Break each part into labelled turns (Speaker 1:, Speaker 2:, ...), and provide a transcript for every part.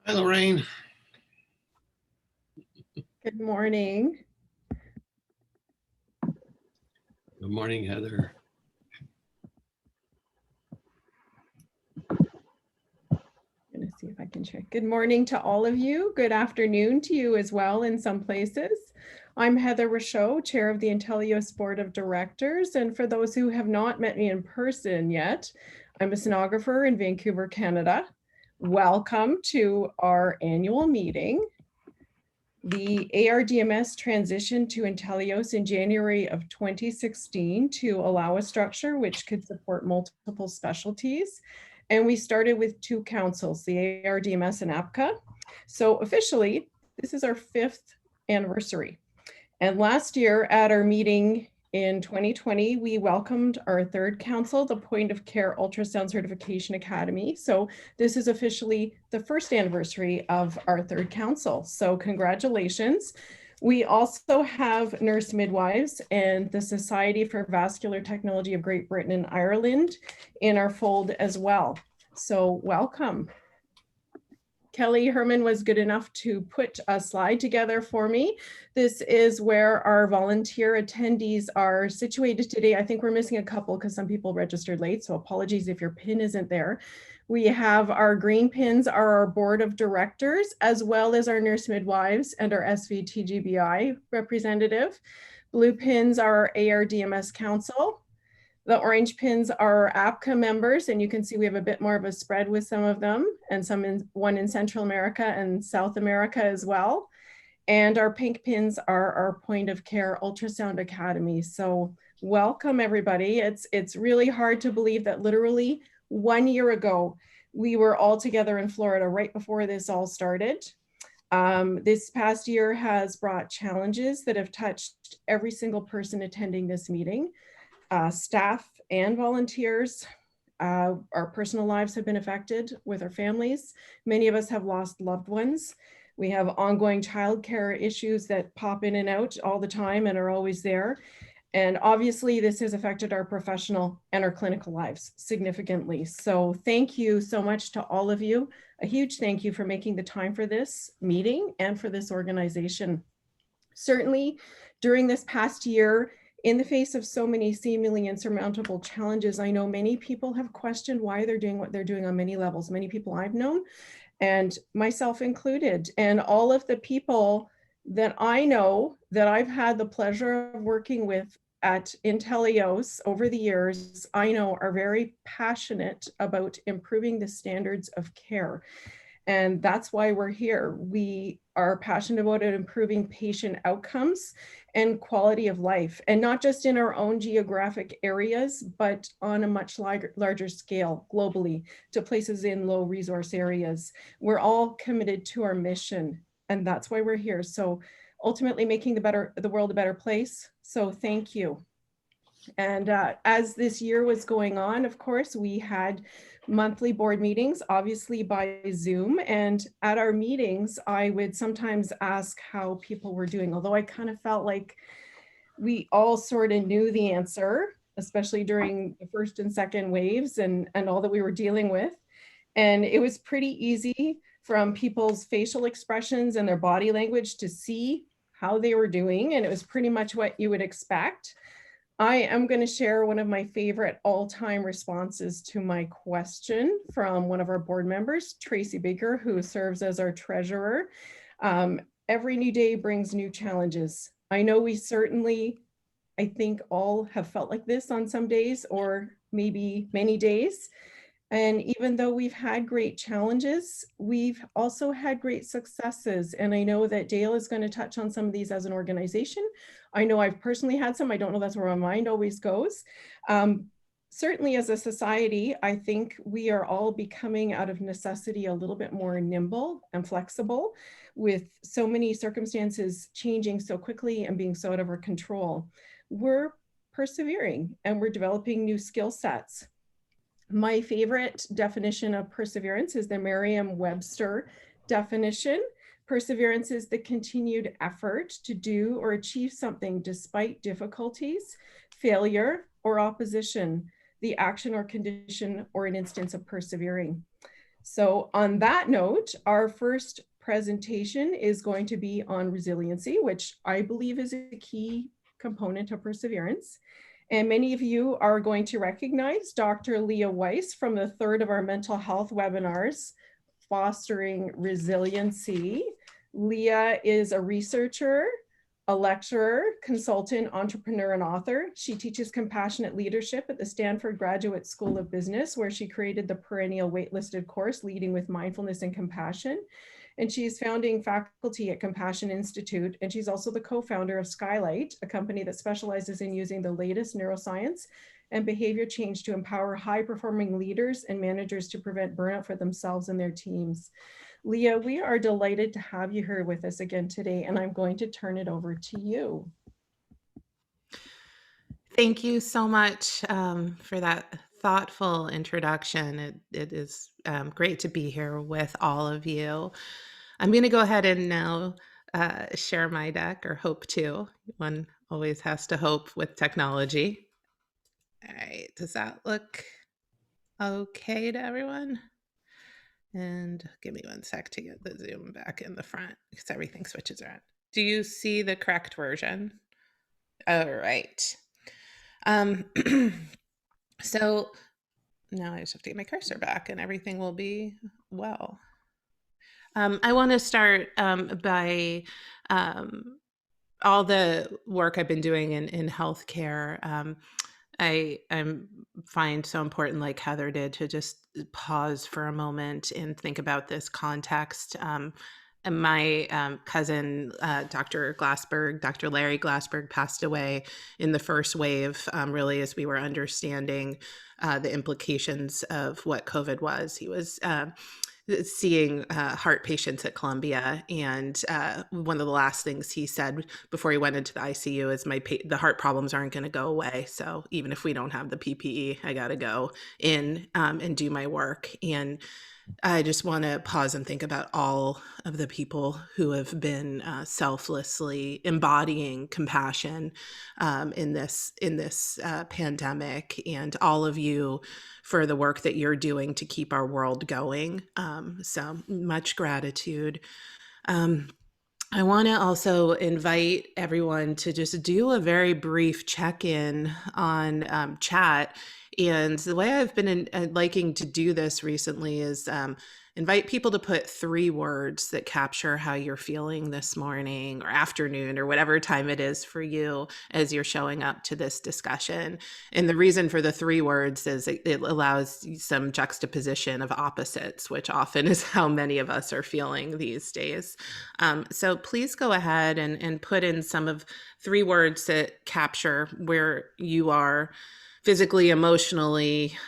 Speaker 1: Hi, Lorraine.
Speaker 2: Good morning.
Speaker 1: Good morning, Heather.
Speaker 2: I'm going to see if I can check. Good morning to all of you. Good afternoon to you as well in some places. I'm Heather Rochot, Chair of the Inteleos Board of Directors. And for those who have not met me in person yet, I'm a sonographer in Vancouver, Canada. Welcome to our annual meeting. The ARDMS transitioned to Inteleos in January of 2016 to allow a structure which could support multiple specialties. And we started with two councils, the ARDMS and APCA. So officially, this is our 5th anniversary. And last year at our meeting in 2020, we welcomed our 3rd council, the Point of Care Ultrasound Certification Academy. So this is officially the 1st anniversary of our 3rd council. So congratulations. We also have nurse midwives and the Society for Vascular Technology of Great Britain and Ireland in our fold as well. So welcome. Kelly Herman was good enough to put a slide together for me. This is where our volunteer attendees are situated today. I think we're missing a couple because some people registered late, so apologies if your pin isn't there. We have our green pins are our board of directors, as well as our nurse midwives and our SVTGBI representative. Blue pins are our ARDMS council. The orange pins are APCA members, and you can see we have a bit more of a spread with some of them, and one in Central America and South America as well. And our pink pins are our Point of Care Ultrasound Academy. So welcome everybody. It's really hard to believe that literally 1 year ago, we were all together in Florida right before this all started. This past year has brought challenges that have touched every single person attending this meeting. Staff and volunteers. Our personal lives have been affected with our families. Many of us have lost loved ones. We have ongoing childcare issues that pop in and out all the time and are always there. And obviously this has affected our professional and our clinical lives significantly. So thank you so much to all of you. A huge thank you for making the time for this meeting and for this organization. Certainly during this past year, in the face of so many seemingly insurmountable challenges, I know many people have questioned why they're doing what they're doing on many levels. Many people I've known, and myself included, and all of the people that I know that I've had the pleasure of working with at Inteleos over the years, I know are very passionate about improving the standards of care. And that's why we're here. We are passionate about improving patient outcomes and quality of life, and not just in our own geographic areas, but on a much larger scale globally to places in low resource areas. We're all committed to our mission, and that's why we're here. So ultimately making the world a better place. So thank you. And as this year was going on, of course, we had monthly board meetings, obviously by Zoom. And at our meetings, I would sometimes ask how people were doing, although I kind of felt like we all sort of knew the answer, especially during the first and second waves and all that we were dealing with. And it was pretty easy from people's facial expressions and their body language to see how they were doing. And it was pretty much what you would expect. I am going to share one of my favorite all-time responses to my question from one of our board members, Tracy Baker, who serves as our treasurer. Every new day brings new challenges. I know we certainly, I think all have felt like this on some days or maybe many days. And even though we've had great challenges, we've also had great successes. And I know that Dale is going to touch on some of these as an organization. I know I've personally had some. I don't know, that's where my mind always goes. Certainly as a society, I think we are all becoming out of necessity a little bit more nimble and flexible with so many circumstances changing so quickly and being so out of our control. We're persevering and we're developing new skill sets. My favorite definition of perseverance is the Merriam-Webster definition. Perseverance is the continued effort to do or achieve something despite difficulties, failure, or opposition, the action or condition or an instance of persevering. So on that note, our first presentation is going to be on resiliency, which I believe is a key component of perseverance. And many of you are going to recognize Dr. Leah Weiss from the third of our mental health webinars, Fostering Resiliency. Leah is a researcher, a lecturer, consultant, entrepreneur, and author. She teaches compassionate leadership at the Stanford Graduate School of Business, where she created the perennial waitlisted course, Leading with Mindfulness and Compassion. And she's founding faculty at Compassion Institute. And she's also the co-founder of Skylight, a company that specializes in using the latest neuroscience and behavior change to empower high-performing leaders and managers to prevent burnout for themselves and their teams. Leah, we are delighted to have you here with us again today, and I'm going to turn it over to you.
Speaker 3: Thank you so much for that thoughtful introduction. It is great to be here with all of you. I'm going to go ahead and now share my deck, or hope to. One always has to hope with technology. All right, does that look okay to everyone? And give me 1 sec to get the Zoom back in the front because everything switches around. Do you see the correct version? All right. So now I just have to get my cursor back and everything will be well. I want to start by all the work I've been doing in healthcare. I find so important, like Heather did, to just pause for a moment and think about this context. And my cousin, Dr. Glassberg, Dr. Larry Glassberg, passed away in the first wave, really, as we were understanding the implications of what COVID was. He was seeing heart patients at Columbia, and one of the last things he said before he went into the ICU is, the heart problems aren't going to go away. So even if we don't have the PPE, I got to go in and do my work. And I just want to pause and think about all of the people who have been selflessly embodying compassion in this pandemic, and all of you for the work that you're doing to keep our world going. So much gratitude. I want to also invite everyone to just do a very brief check-in on chat. And the way I've been liking to do this recently is invite people to put 3 words that capture how you're feeling this morning or afternoon or whatever time it is for you as you're showing up to this discussion. And the reason for the 3 words is it allows some juxtaposition of opposites, which often is how many of us are feeling these days. So please go ahead and put in some of 3 words that capture where you are physically, emotionally,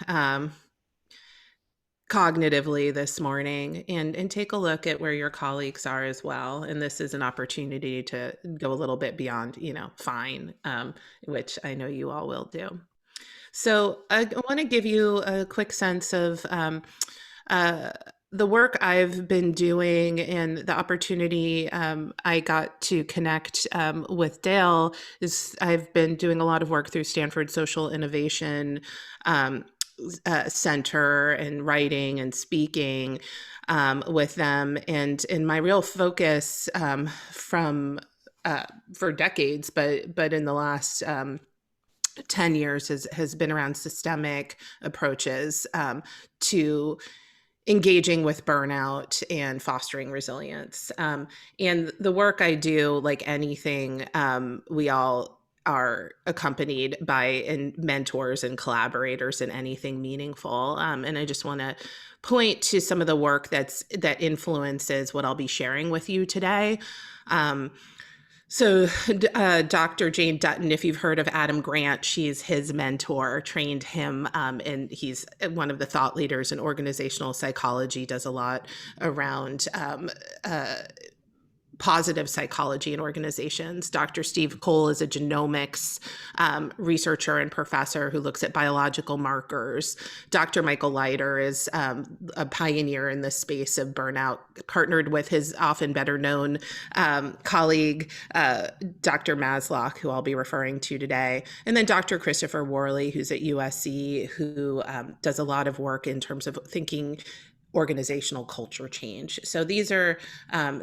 Speaker 3: cognitively this morning, and take a look at where your colleagues are as well. And this is an opportunity to go a little bit beyond, fine, which I know you all will do. So I want to give you a quick sense of the work I've been doing and the opportunity I got to connect with Dale. Is I've been doing a lot of work through Stanford Social Innovation Center and writing and speaking with them. And my real focus for decades, but in the last 10 years has been around systemic approaches to engaging with burnout and fostering resilience. And the work I do, like anything, we all are accompanied by mentors and collaborators in anything meaningful. And I just want to point to some of the work that influences what I'll be sharing with you today. So Dr. Jane Dutton, if you've heard of Adam Grant, she's his mentor, trained him, and he's one of the thought leaders in organizational psychology, does a lot around positive psychology in organizations. Dr. Steve Cole is a genomics researcher and professor who looks at biological markers. Dr. Michael Leiter is a pioneer in the space of burnout, partnered with his often better known colleague, Dr. Masloch, who I'll be referring to today. And then Dr. Christopher Worley, who's at USC, who does a lot of work in terms of thinking organizational culture change. So these are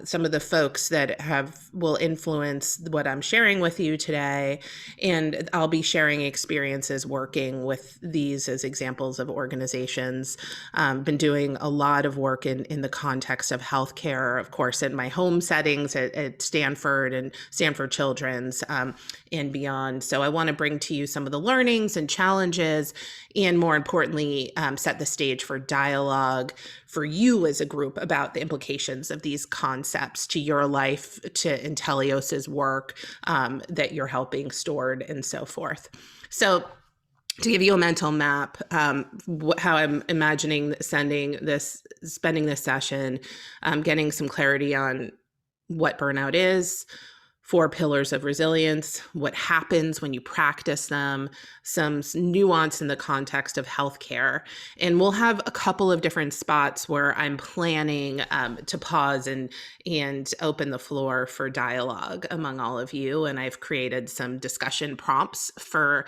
Speaker 3: some of the folks that will influence what I'm sharing with you today. And I'll be sharing experiences working with these as examples of organizations. Been doing a lot of work in the context of healthcare, of course, in my home settings at Stanford and Stanford Children's and beyond. So I want to bring to you some of the learnings and challenges, and more importantly, set the stage for dialogue for you as a group about the implications of these concepts to your life, to Inteleos's work that you're helping stored, and so forth. So to give you a mental map, how I'm imagining spending this session, getting some clarity on what burnout is, 4 pillars of resilience, what happens when you practice them, some nuance in the context of healthcare. And we'll have a couple of different spots where I'm planning to pause and open the floor for dialogue among all of you. And I've created some discussion prompts for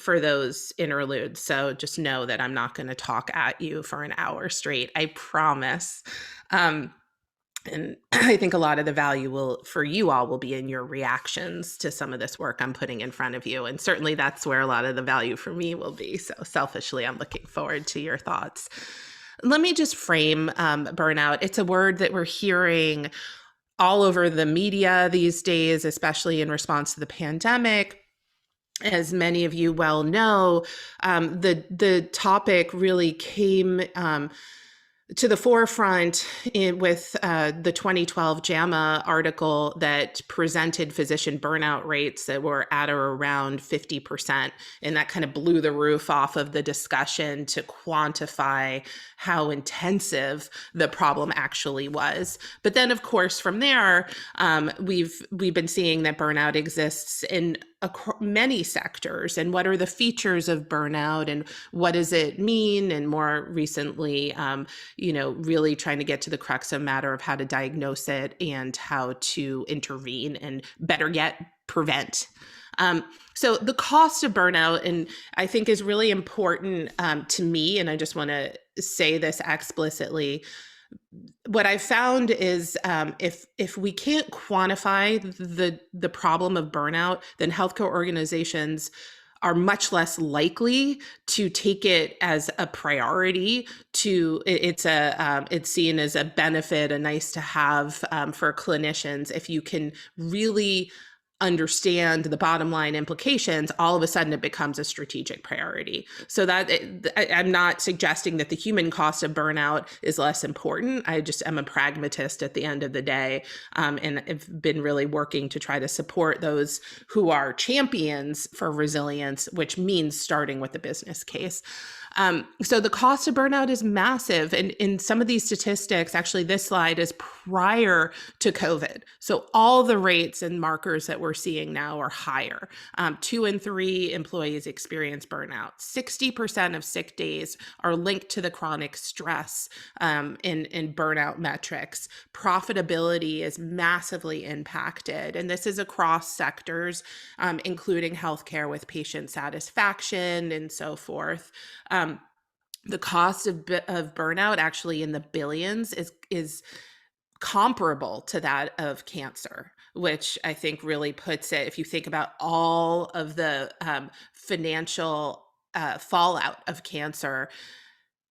Speaker 3: those interludes. So just know that I'm not going to talk at you for an hour straight. I promise. And I think a lot of the value for you all will be in your reactions to some of this work I'm putting in front of you. And certainly that's where a lot of the value for me will be. So selfishly, I'm looking forward to your thoughts. Let me just frame burnout. It's a word that we're hearing all over the media these days, especially in response to the pandemic. As many of you well know, the topic really came to the forefront with the 2012 JAMA article that presented physician burnout rates that were at or around 50%. And that kind of blew the roof off of the discussion to quantify how intensive the problem actually was. But then, of course, from there, we've been seeing that burnout exists in many sectors, and what are the features of burnout and what does it mean? And more recently, really trying to get to the crux of matter of how to diagnose it and how to intervene and, better yet, prevent. So the cost of burnout, and I think is really important to me, and I just want to say this explicitly. What I found is if we can't quantify the problem of burnout, then healthcare organizations are much less likely to take it as a priority. It's seen as a benefit, a nice to have for clinicians. If you can really understand the bottom line implications, all of a sudden it becomes a strategic priority. So that I'm not suggesting that the human cost of burnout is less important. I just am a pragmatist at the end of the day, and I've been really working to try to support those who are champions for resilience, which means starting with the business case. So the cost of burnout is massive. And in some of these statistics, actually, this slide is prior to COVID. So all the rates and markers that we're seeing now are higher. 2 in 3 employees experience burnout. 60% of sick days are linked to the chronic stress in burnout metrics. Profitability is massively impacted. And this is across sectors, including healthcare with patient satisfaction and so forth. The cost of burnout actually in the billions is comparable to that of cancer, which I think really puts it, if you think about all of the financial fallout of cancer,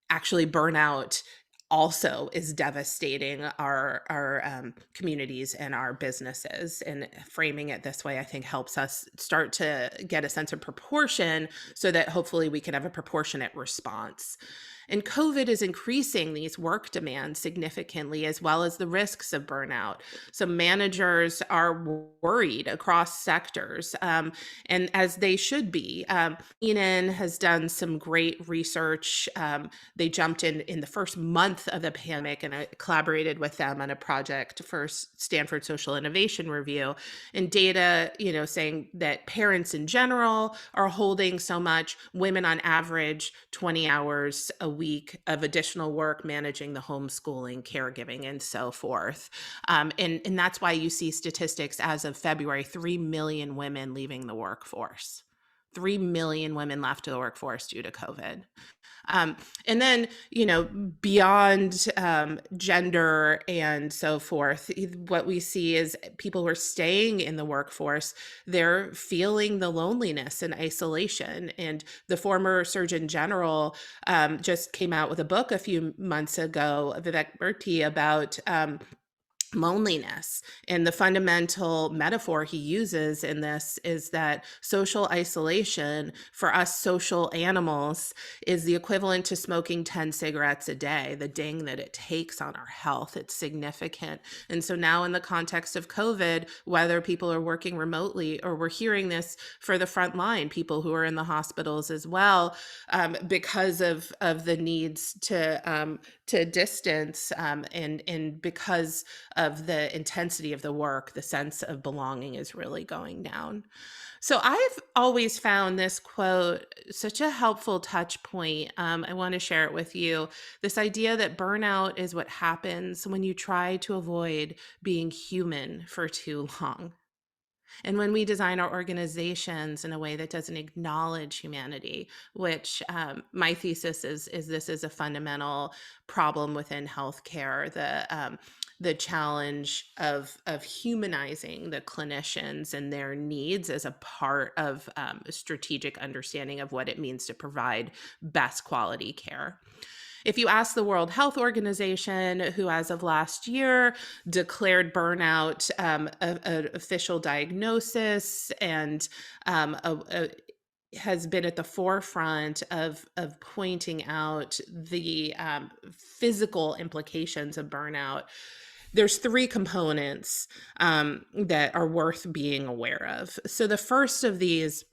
Speaker 3: actually burnout also is devastating our communities and our businesses. And framing it this way, I think, helps us start to get a sense of proportion so that hopefully we can have a proportionate response. And COVID is increasing these work demands significantly, as well as the risks of burnout. So managers are worried across sectors, and as they should be. Enan has done some great research. They jumped in the first month of the pandemic, and I collaborated with them on a project for Stanford Social Innovation Review, and data, saying that parents in general are holding so much, women on average 20 hours a week of additional work managing the homeschooling, caregiving, and so forth. And that's why you see statistics as of February, 3 million women leaving the workforce. 3 million women left the workforce due to COVID. And then, you know, beyond gender and so forth, what we see is people who are staying in the workforce, they're feeling the loneliness and isolation. And the former Surgeon General just came out with a book a few months ago, Vivek Murthy, about loneliness. And the fundamental metaphor he uses in this is that social isolation for us social animals is the equivalent to smoking 10 cigarettes a day. The ding that it takes on our health, it's significant. And so now in the context of COVID, whether people are working remotely or we're hearing this for the front line, people who are in the hospitals as well, because of the needs to distance and because of the intensity of the work, the sense of belonging is really going down. So I've always found this quote such a helpful touch point. I want to share it with you. This idea that burnout is what happens when you try to avoid being human for too long. And when we design our organizations in a way that doesn't acknowledge humanity, which my thesis is this is a fundamental problem within healthcare, the challenge of humanizing the clinicians and their needs as a part of a strategic understanding of what it means to provide best quality care. If you ask the World Health Organization, who as of last year declared burnout an official diagnosis and has been at the forefront of pointing out the physical implications of burnout, there's 3 components that are worth being aware of. So the first of these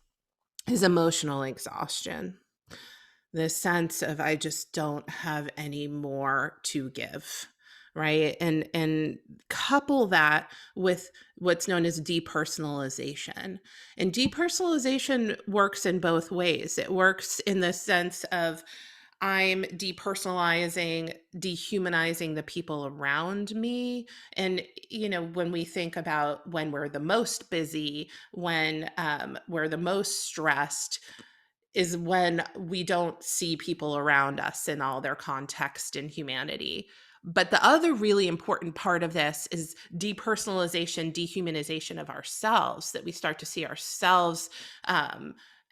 Speaker 3: is emotional exhaustion. The sense of I just don't have any more to give, right? And couple that with what's known as depersonalization. And depersonalization works in both ways. It works in the sense of I'm depersonalizing, dehumanizing the people around me. And, you know, when we think about when we're the most busy, when we're the most stressed, is when we don't see people around us in all their context and humanity. But the other really important part of this is depersonalization, dehumanization of ourselves, that we start to see ourselves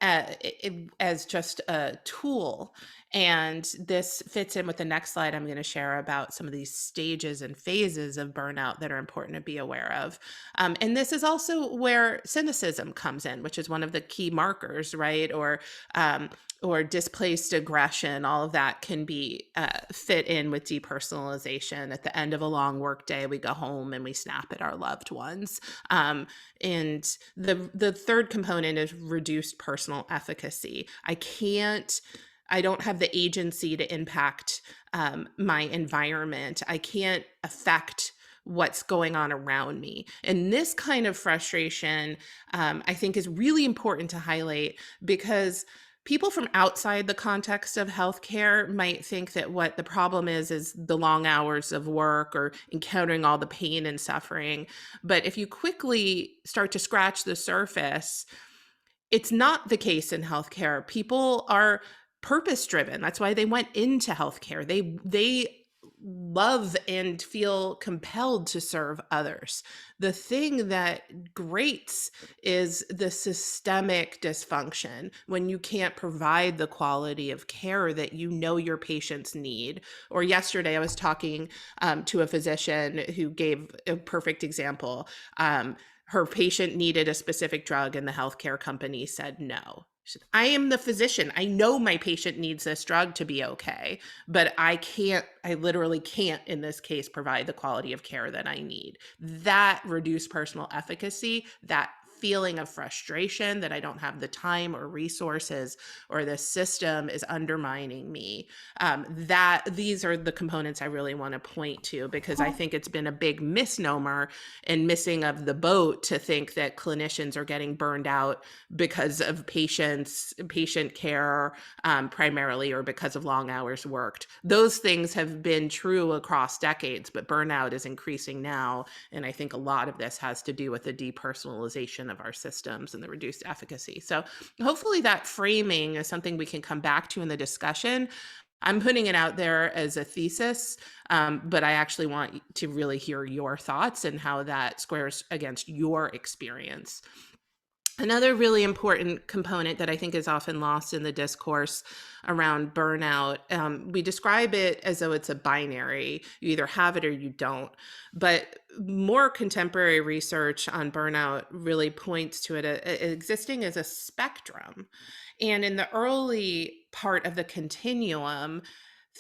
Speaker 3: as just a tool. And this fits in with the next slide I'm going to share about some of these stages and phases of burnout that are important to be aware of. And this is also where cynicism comes in, which is one of the key markers, right? Or displaced aggression, all of that can be fit in with depersonalization. At the end of a long work day, we go home and we snap at our loved ones. And the third component is reduced personal efficacy. I don't have the agency to impact my environment. I can't affect what's going on around me. And this kind of frustration, I think, is really important to highlight, because people from outside the context of healthcare might think that what the problem is the long hours of work or encountering all the pain and suffering. But if you quickly start to scratch the surface, it's not the case in healthcare. People are purpose-driven. That's why they went into healthcare. They love and feel compelled to serve others. The thing that grates is the systemic dysfunction, when you can't provide the quality of care that you know your patients need. Or yesterday, I was talking to a physician who gave a perfect example. Her patient needed a specific drug and the healthcare company said no. She said, I am the physician. I know my patient needs this drug to be okay, but I literally can't in this case provide the quality of care that I need. That reduced personal efficacy, that feeling of frustration that I don't have the time or resources or the system is undermining me. These are the components I really want to point to, because I think it's been a big misnomer and missing of the boat to think that clinicians are getting burned out because of patient care primarily, or because of long hours worked. Those things have been true across decades, but burnout is increasing now. And I think a lot of this has to do with the depersonalization dysfunction of our systems and the reduced efficacy. So hopefully that framing is something we can come back to in the discussion. I'm putting it out there as a thesis, but I actually want to really hear your thoughts and how that squares against your experience. Another really important component that I think is often lost in the discourse around burnout, we describe it as though it's a binary. You either have it or you don't. But more contemporary research on burnout really points to it existing as a spectrum. And in the early part of the continuum,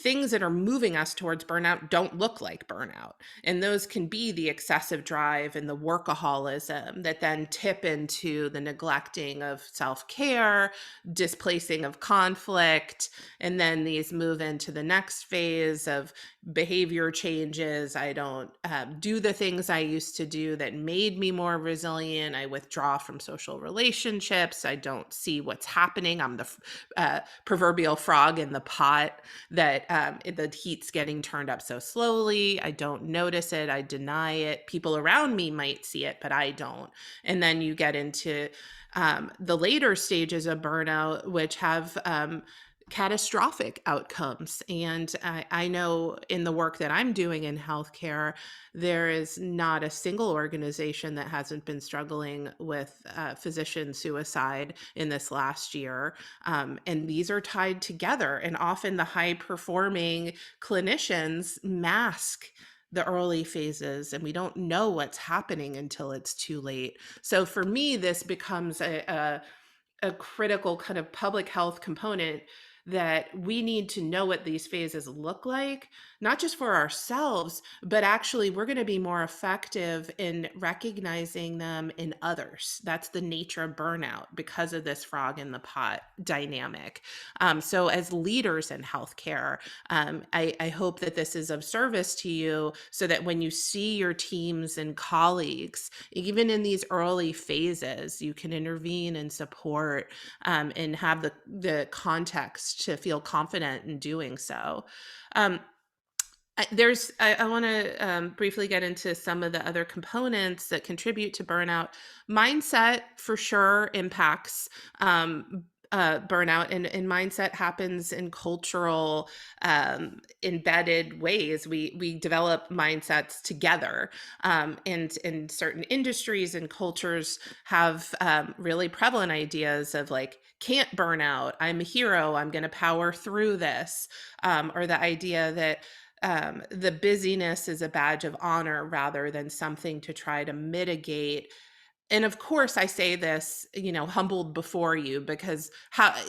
Speaker 3: things that are moving us towards burnout don't look like burnout. And those can be the excessive drive and the workaholism that then tip into the neglecting of self-care, displacing of conflict, and then these move into the next phase of behavior changes. I don't do the things I used to do that made me more resilient. I withdraw from social relationships. I don't see what's happening. I'm the proverbial frog in the pot that the heat's getting turned up so slowly. I don't notice it. I deny it. People around me might see it, but I don't. And then you get into the later stages of burnout, which have catastrophic outcomes. And I know in the work that I'm doing in healthcare, there is not a single organization that hasn't been struggling with physician suicide in this last year. And these are tied together. And often the high performing clinicians mask the early phases, and we don't know what's happening until it's too late. So for me, this becomes a critical kind of public health component that we need to know what these phases look like, not just for ourselves, but actually we're going to be more effective in recognizing them in others. That's the nature of burnout because of this frog in the pot dynamic. So as leaders in healthcare, I hope that this is of service to you so that when you see your teams and colleagues, even in these early phases, you can intervene and support and have the context to feel confident in doing so. I want to briefly get into some of the other components that contribute to burnout. Mindset for sure impacts burnout, and mindset happens in cultural embedded ways. We develop mindsets together, and in certain industries and cultures have really prevalent ideas of like, can't burn out, I'm a hero, I'm going to power through this, or the idea that the busyness is a badge of honor rather than something to try to mitigate. And of course, I say this, humbled before you, because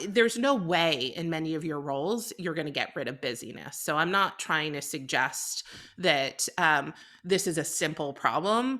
Speaker 3: there's no way in many of your roles you're going to get rid of busyness. So I'm not trying to suggest that this is a simple problem.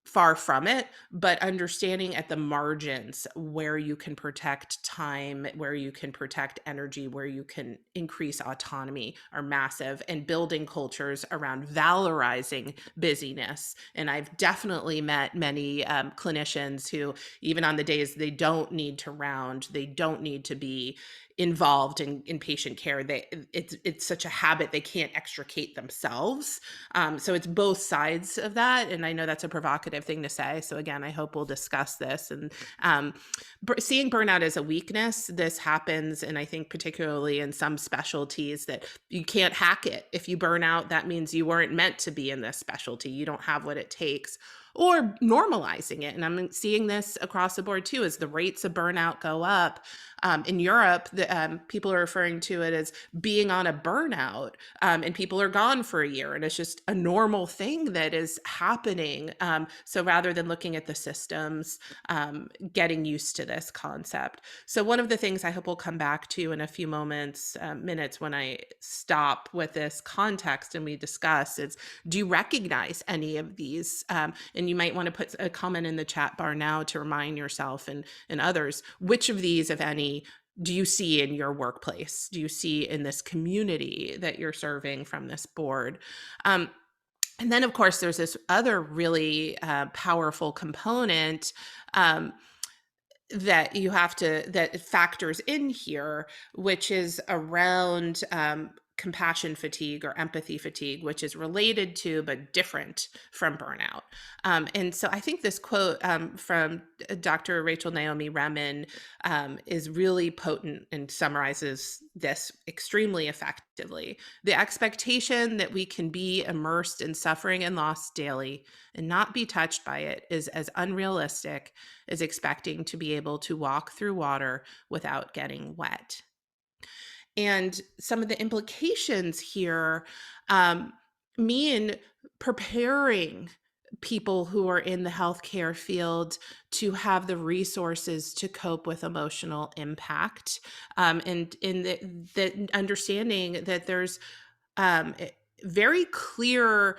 Speaker 3: Far from it, but understanding at the margins where you can protect time, where you can protect energy, where you can increase autonomy are massive, and building cultures around valorizing busyness. And I've definitely met many clinicians who, even on the days they don't need to round, they don't need to be involved in patient care, it's such a habit they can't extricate themselves. So it's both sides of that, and I know that's a provocative thing to say. So again, I hope we'll discuss this. And seeing burnout as a weakness, this happens, and I think particularly in some specialties that you can't hack it. If you burn out, that means you weren't meant to be in this specialty. You don't have what it takes. Or normalizing it. And I'm seeing this across the board too, as the rates of burnout go up. In Europe, people are referring to it as being on a burnout, and people are gone for a year, and it's just a normal thing that is happening. So rather than looking at the systems, getting used to this concept. So one of the things I hope we'll come back to in a few minutes when I stop with this context and we discuss is, do you recognize any of these? And you might want to put a comment in the chat bar now to remind yourself and others, which of these, if any, do you see in your workplace? Do you see in this community that you're serving from this board? And then, of course, there's this other really powerful component that you have to, that factors in here, which is around compassion fatigue or empathy fatigue, which is related to but different from burnout. And so I think this quote from Dr. Rachel Naomi Remen is really potent and summarizes this extremely effectively. The expectation that we can be immersed in suffering and loss daily and not be touched by it is as unrealistic as expecting to be able to walk through water without getting wet. And some of the implications here mean preparing people who are in the healthcare field to have the resources to cope with emotional impact, and in the understanding that there's very clear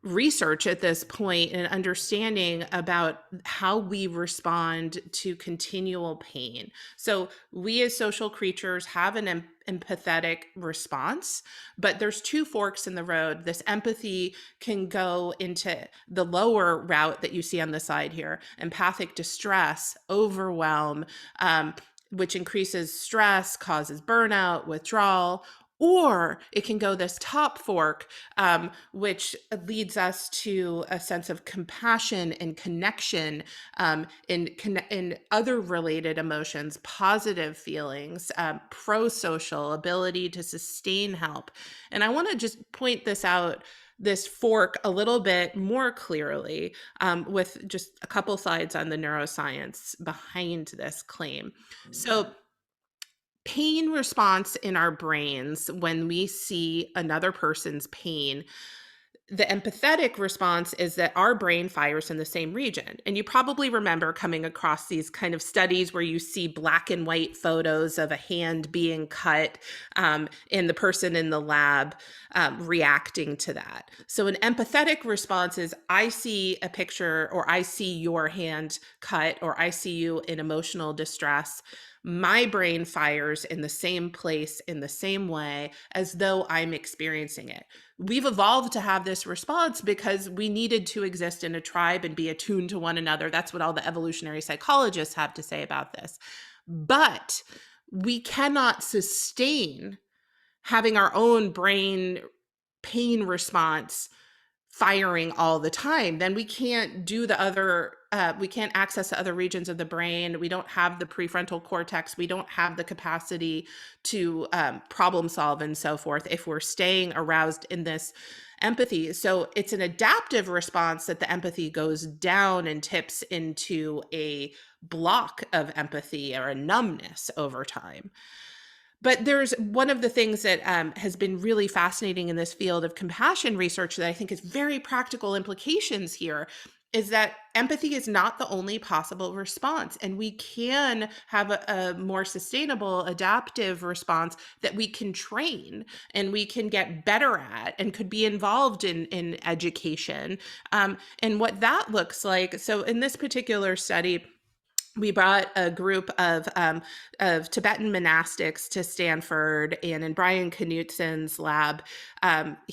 Speaker 3: research at this point and understanding about how we respond to continual pain. So we as social creatures have an empathetic response, but there's two forks in the road. This empathy can go into the lower route that you see on the side here, empathic distress, overwhelm, which increases stress, causes burnout, withdrawal. Or it can go this top fork, which leads us to a sense of compassion and connection, in other related emotions, positive feelings, pro-social, ability to sustain help. And I want to just point this out, this fork, a little bit more clearly, with just a couple slides on the neuroscience behind this claim. So pain response in our brains when we see another person's pain, the empathetic response is that our brain fires in the same region. And you probably remember coming across these kind of studies where you see black and white photos of a hand being cut, and the person in the lab reacting to that. So an empathetic response is, I see a picture, or I see your hand cut, or I see you in emotional distress. My brain fires in the same place, in the same way, as though I'm experiencing it. We've evolved to have this response because we needed to exist in a tribe and be attuned to one another. That's what all the evolutionary psychologists have to say about this. But we cannot sustain having our own brain pain response firing all the time. Then we can't do the other, we can't access the other regions of the brain. We don't have the prefrontal cortex. We don't have the capacity to problem solve and so forth if we're staying aroused in this empathy. So it's an adaptive response that the empathy goes down and tips into a block of empathy or a numbness over time. But there's one of the things that has been really fascinating in this field of compassion research that I think is very practical implications here, is that empathy is not the only possible response. And we can have a more sustainable, adaptive response that we can train and we can get better at and could be involved in education. And what that looks like. So in this particular study, we brought a group of Tibetan monastics to Stanford, and in Brian Knutsen's lab,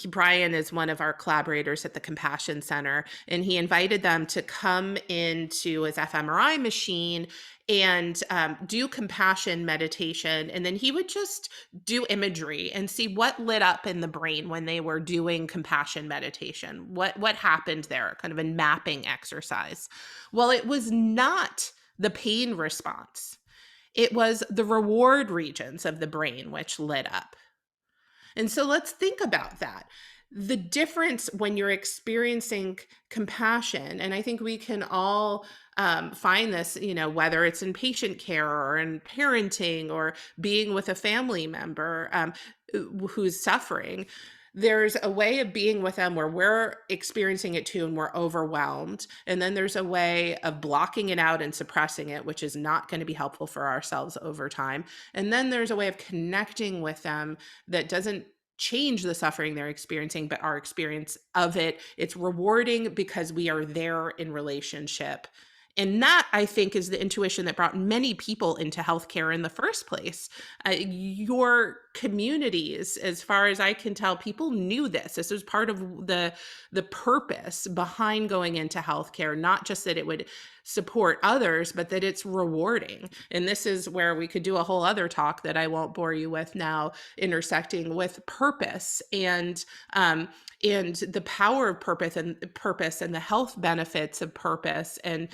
Speaker 3: Brian is one of our collaborators at the Compassion Center, and he invited them to come into his fMRI machine and do compassion meditation. And then he would just do imagery and see what lit up in the brain when they were doing compassion meditation. What happened there, kind of a mapping exercise. Well, it was not the pain response. It was the reward regions of the brain which lit up. And so let's think about that. The difference when you're experiencing compassion, and I think we can all find this, whether it's in patient care or in parenting or being with a family member who's suffering, there's a way of being with them where we're experiencing it too and we're overwhelmed. And then there's a way of blocking it out and suppressing it, which is not going to be helpful for ourselves over time. And then there's a way of connecting with them that doesn't change the suffering they're experiencing, but our experience of it. It's rewarding because we are there in relationship. And that, I think, is the intuition that brought many people into healthcare in the first place. Your communities, as far as I can tell, people knew this. This was part of the purpose behind going into healthcare, not just that it would support others, but that it's rewarding. And this is where we could do a whole other talk that I won't bore you with now, intersecting with purpose and the power of purpose and the health benefits of purpose. And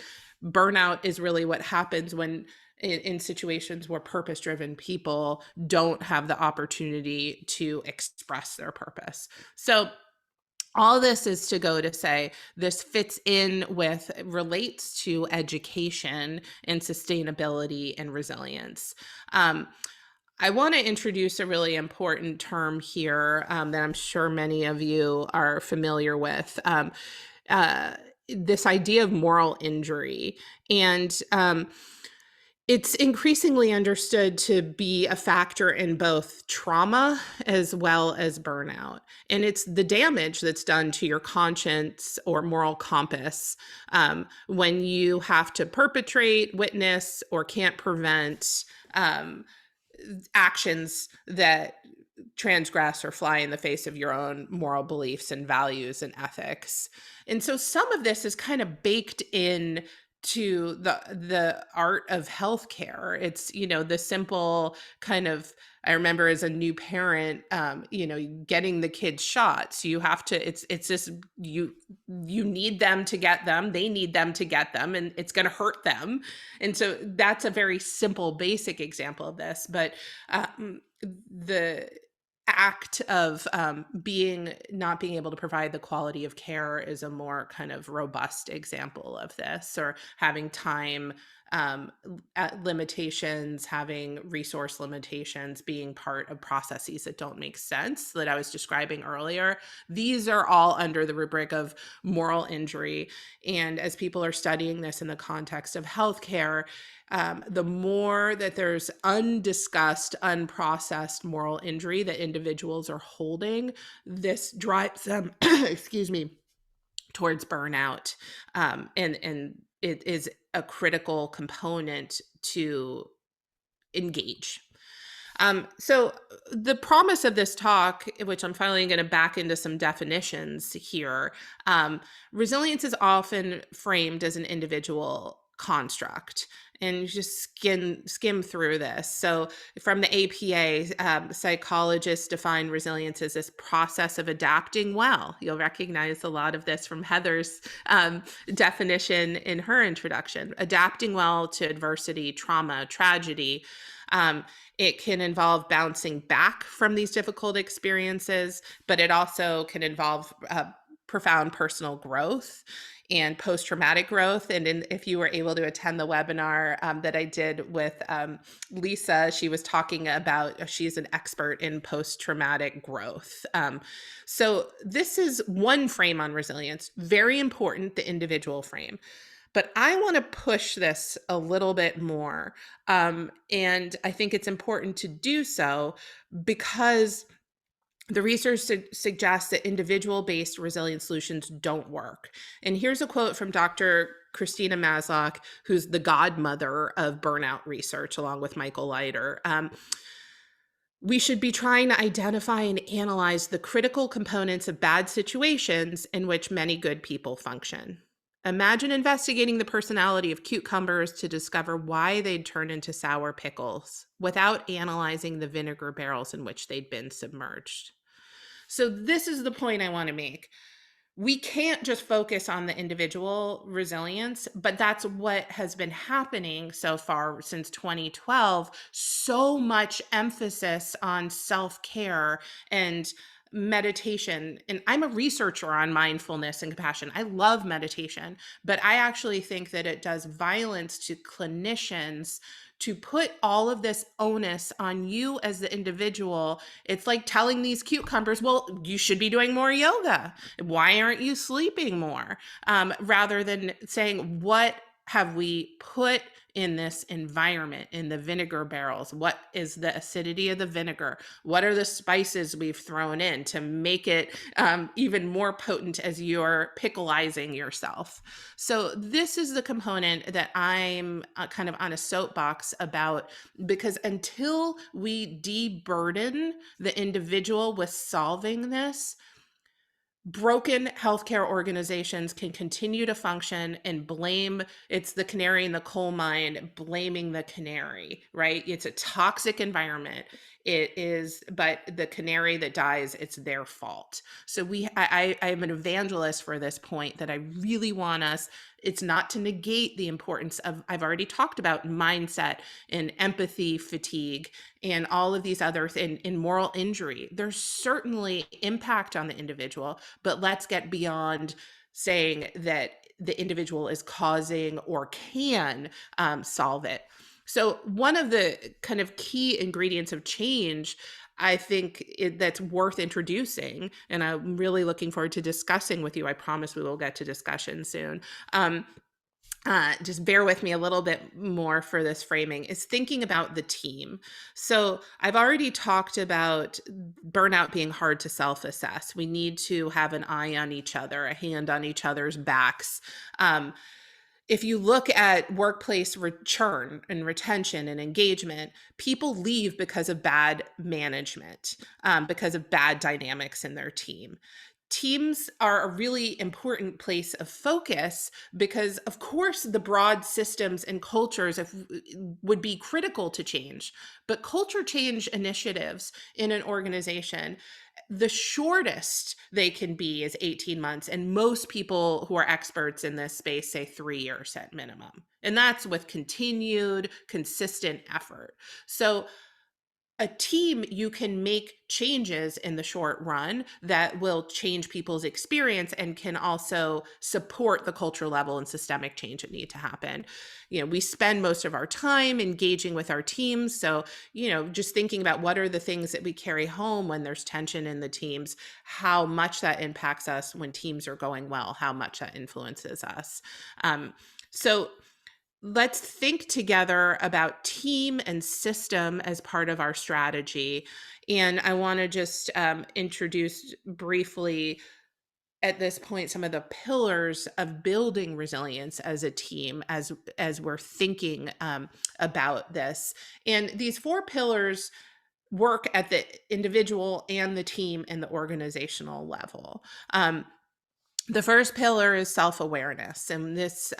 Speaker 3: burnout is really what happens when in situations where purpose-driven people don't have the opportunity to express their purpose. So all this is to go to say this relates to education and sustainability and resilience. I want to introduce a really important term here that I'm sure many of you are familiar with. This idea of moral injury. And it's increasingly understood to be a factor in both trauma as well as burnout. And it's the damage that's done to your conscience or moral compass when you have to perpetrate, witness, or can't prevent actions that transgress or fly in the face of your own moral beliefs and values and ethics. And so some of this is kind of baked in to the art of healthcare. It's, the simple kind of, I remember as a new parent, getting the kids shots. You have to, it's just, you need them to get them. They need them to get them, and it's going to hurt them. And so that's a very simple, basic example of this. But the act of not being able to provide the quality of care is a more kind of robust example of this, or having time limitations, having resource limitations being part of processes that don't make sense that I was describing earlier. These are all under the rubric of moral injury. And as people are studying this in the context of healthcare, the more that there's undiscussed, unprocessed moral injury that individuals are holding, this drives them, towards burnout. And it is a critical component to engage. So the promise of this talk, which I'm finally going to back into some definitions here, resilience is often framed as an individual construct. And just skim through this. So from the APA, psychologists define resilience as this process of adapting well. You'll recognize a lot of this from Heather's definition in her introduction. Adapting well to adversity, trauma, tragedy. It can involve bouncing back from these difficult experiences, but it also can involve profound personal growth and post-traumatic growth. And if you were able to attend the webinar that I did with Lisa, she was talking about, she's an expert in post-traumatic growth. So this is one frame on resilience, very important, the individual frame. But I want to push this a little bit more. And I think it's important to do so because the research suggests that individual-based resilience solutions don't work. And here's a quote from Dr. Christina Maslach, who's the godmother of burnout research, along with Michael Leiter. We should be trying to identify and analyze the critical components of bad situations in which many good people function. Imagine investigating the personality of cucumbers to discover why they'd turn into sour pickles without analyzing the vinegar barrels in which they'd been submerged. So this is the point I want to make. We can't just focus on the individual resilience, but that's what has been happening so far since 2012. So much emphasis on self-care and meditation. And I'm a researcher on mindfulness and compassion. I love meditation, but I actually think that it does violence to clinicians to put all of this onus on you as the individual. It's like telling these cucumbers, well, you should be doing more yoga. Why aren't you sleeping more? Rather than saying, what have we put in this environment, in the vinegar barrels? What is the acidity of the vinegar? What are the spices we've thrown in to make it even more potent as you're pickleizing yourself? So this is the component that I'm kind of on a soapbox about, because until we deburden the individual with solving this, broken healthcare organizations can continue to function and blame, it's the canary in the coal mine, blaming the canary, right? It's a toxic environment. It is, but the canary that dies, it's their fault. So I'm an evangelist for this point, that I really want us, it's not to negate the importance of, I've already talked about mindset and empathy fatigue and all of these other things in moral injury. There's certainly impact on the individual, but let's get beyond saying that the individual is causing or can solve it. So one of the kind of key ingredients of change, I think that's worth introducing, and I'm really looking forward to discussing with you. I promise we will get to discussion soon. Just bear with me a little bit more for this framing, is thinking about the team. So I've already talked about burnout being hard to self-assess. We need to have an eye on each other, a hand on each other's backs. If you look at workplace churn and retention and engagement, people leave because of bad management, because of bad dynamics in their team. Teams are a really important place of focus because, of course, the broad systems and cultures would be critical to change. But culture change initiatives in an organization, the shortest they can be is 18 months. And most people who are experts in this space say 3 years at minimum. And that's with continued, consistent effort. So a team, you can make changes in the short run that will change people's experience and can also support the cultural level and systemic change that need to happen. We spend most of our time engaging with our teams. So, just thinking about what are the things that we carry home when there's tension in the teams, how much that impacts us when teams are going well, how much that influences us. So let's think together about team and system as part of our strategy. And I want to just introduce briefly at this point some of the pillars of building resilience as a team as we're thinking about this. And these 4 pillars work at the individual and the team and the organizational level. The first pillar is self-awareness, and this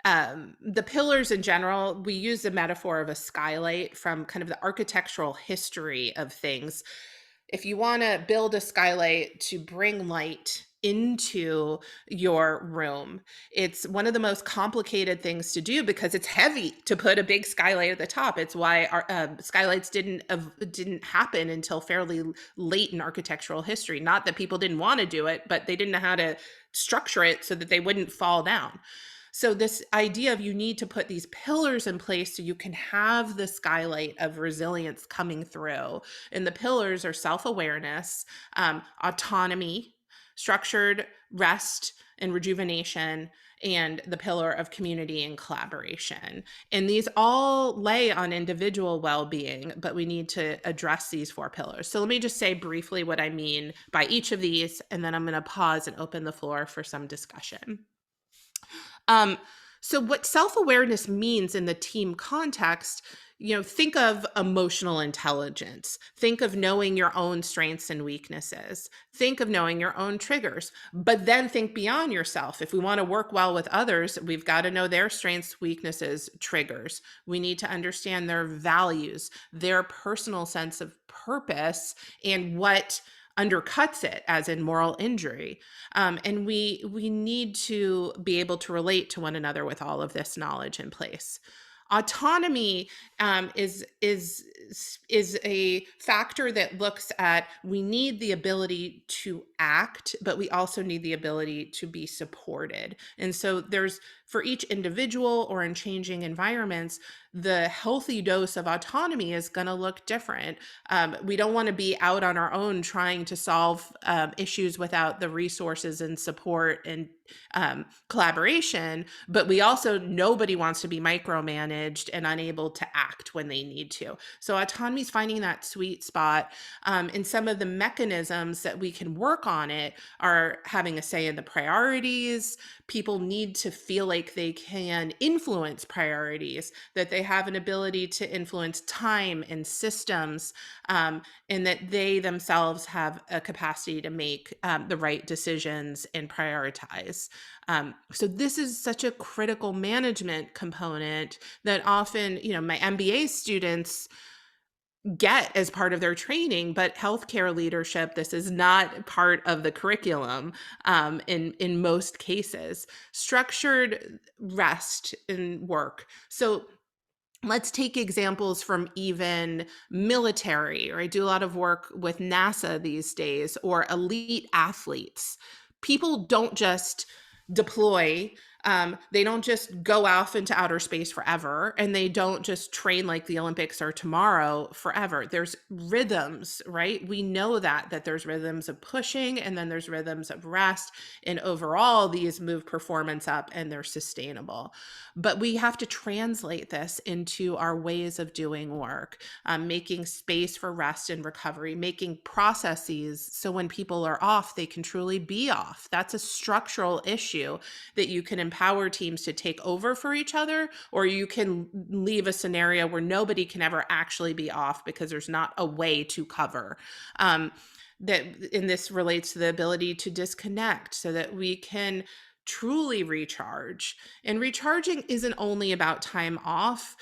Speaker 3: the pillars in general, we use the metaphor of a skylight from kind of the architectural history of things. If you want to build a skylight to bring light into your room, it's one of the most complicated things to do because it's heavy to put a big skylight at the top. It's why our skylights didn't happen until fairly late in architectural history. Not that people didn't want to do it, but they didn't know how to structure it so that they wouldn't fall down. So this idea of you need to put these pillars in place so you can have the skylight of resilience coming through. And the pillars are self-awareness, autonomy, structured rest and rejuvenation, and the pillar of community and collaboration. And these all lay on individual well-being, but we need to address these 4 pillars. So let me just say briefly what I mean by each of these, and then I'm going to pause and open the floor for some discussion. So what self-awareness means in the team context, think of emotional intelligence. Think of knowing your own strengths and weaknesses. Think of knowing your own triggers, but then think beyond yourself. If we want to work well with others, we've got to know their strengths, weaknesses, triggers. We need to understand their values, their personal sense of purpose, and what undercuts it, as in moral injury. And we need to be able to relate to one another with all of this knowledge in place. Autonomy is a factor that looks at, we need the ability to act, but we also need the ability to be supported. And so there's, for each individual or in changing environments, the healthy dose of autonomy is going to look different. We don't want to be out on our own trying to solve issues without the resources and support and collaboration, but nobody wants to be micromanaged and unable to act when they need to. So autonomy is finding that sweet spot. And some of the mechanisms that we can work on it are having a say in the priorities. People need to feel like they can influence priorities, that they have an ability to influence time and systems, and that they themselves have a capacity to make the right decisions and prioritize. So this is such a critical management component that often, my MBA students get as part of their training, but healthcare leadership, this is not part of the curriculum in most cases. Structured rest and work. So let's take examples from even military, or I do a lot of work with NASA these days, or elite athletes. People don't just deploy. They don't just go off into outer space forever, and they don't just train like the Olympics are tomorrow forever. There's rhythms, right? We know that there's rhythms of pushing, and then there's rhythms of rest, and overall these move performance up and they're sustainable. But we have to translate this into our ways of doing work, making space for rest and recovery, making processes so when people are off, they can truly be off. That's a structural issue that you can empower teams to take over for each other, or you can leave a scenario where nobody can ever actually be off because there's not a way to cover. And this relates to the ability to disconnect so that we can truly recharge. And recharging isn't only about time off,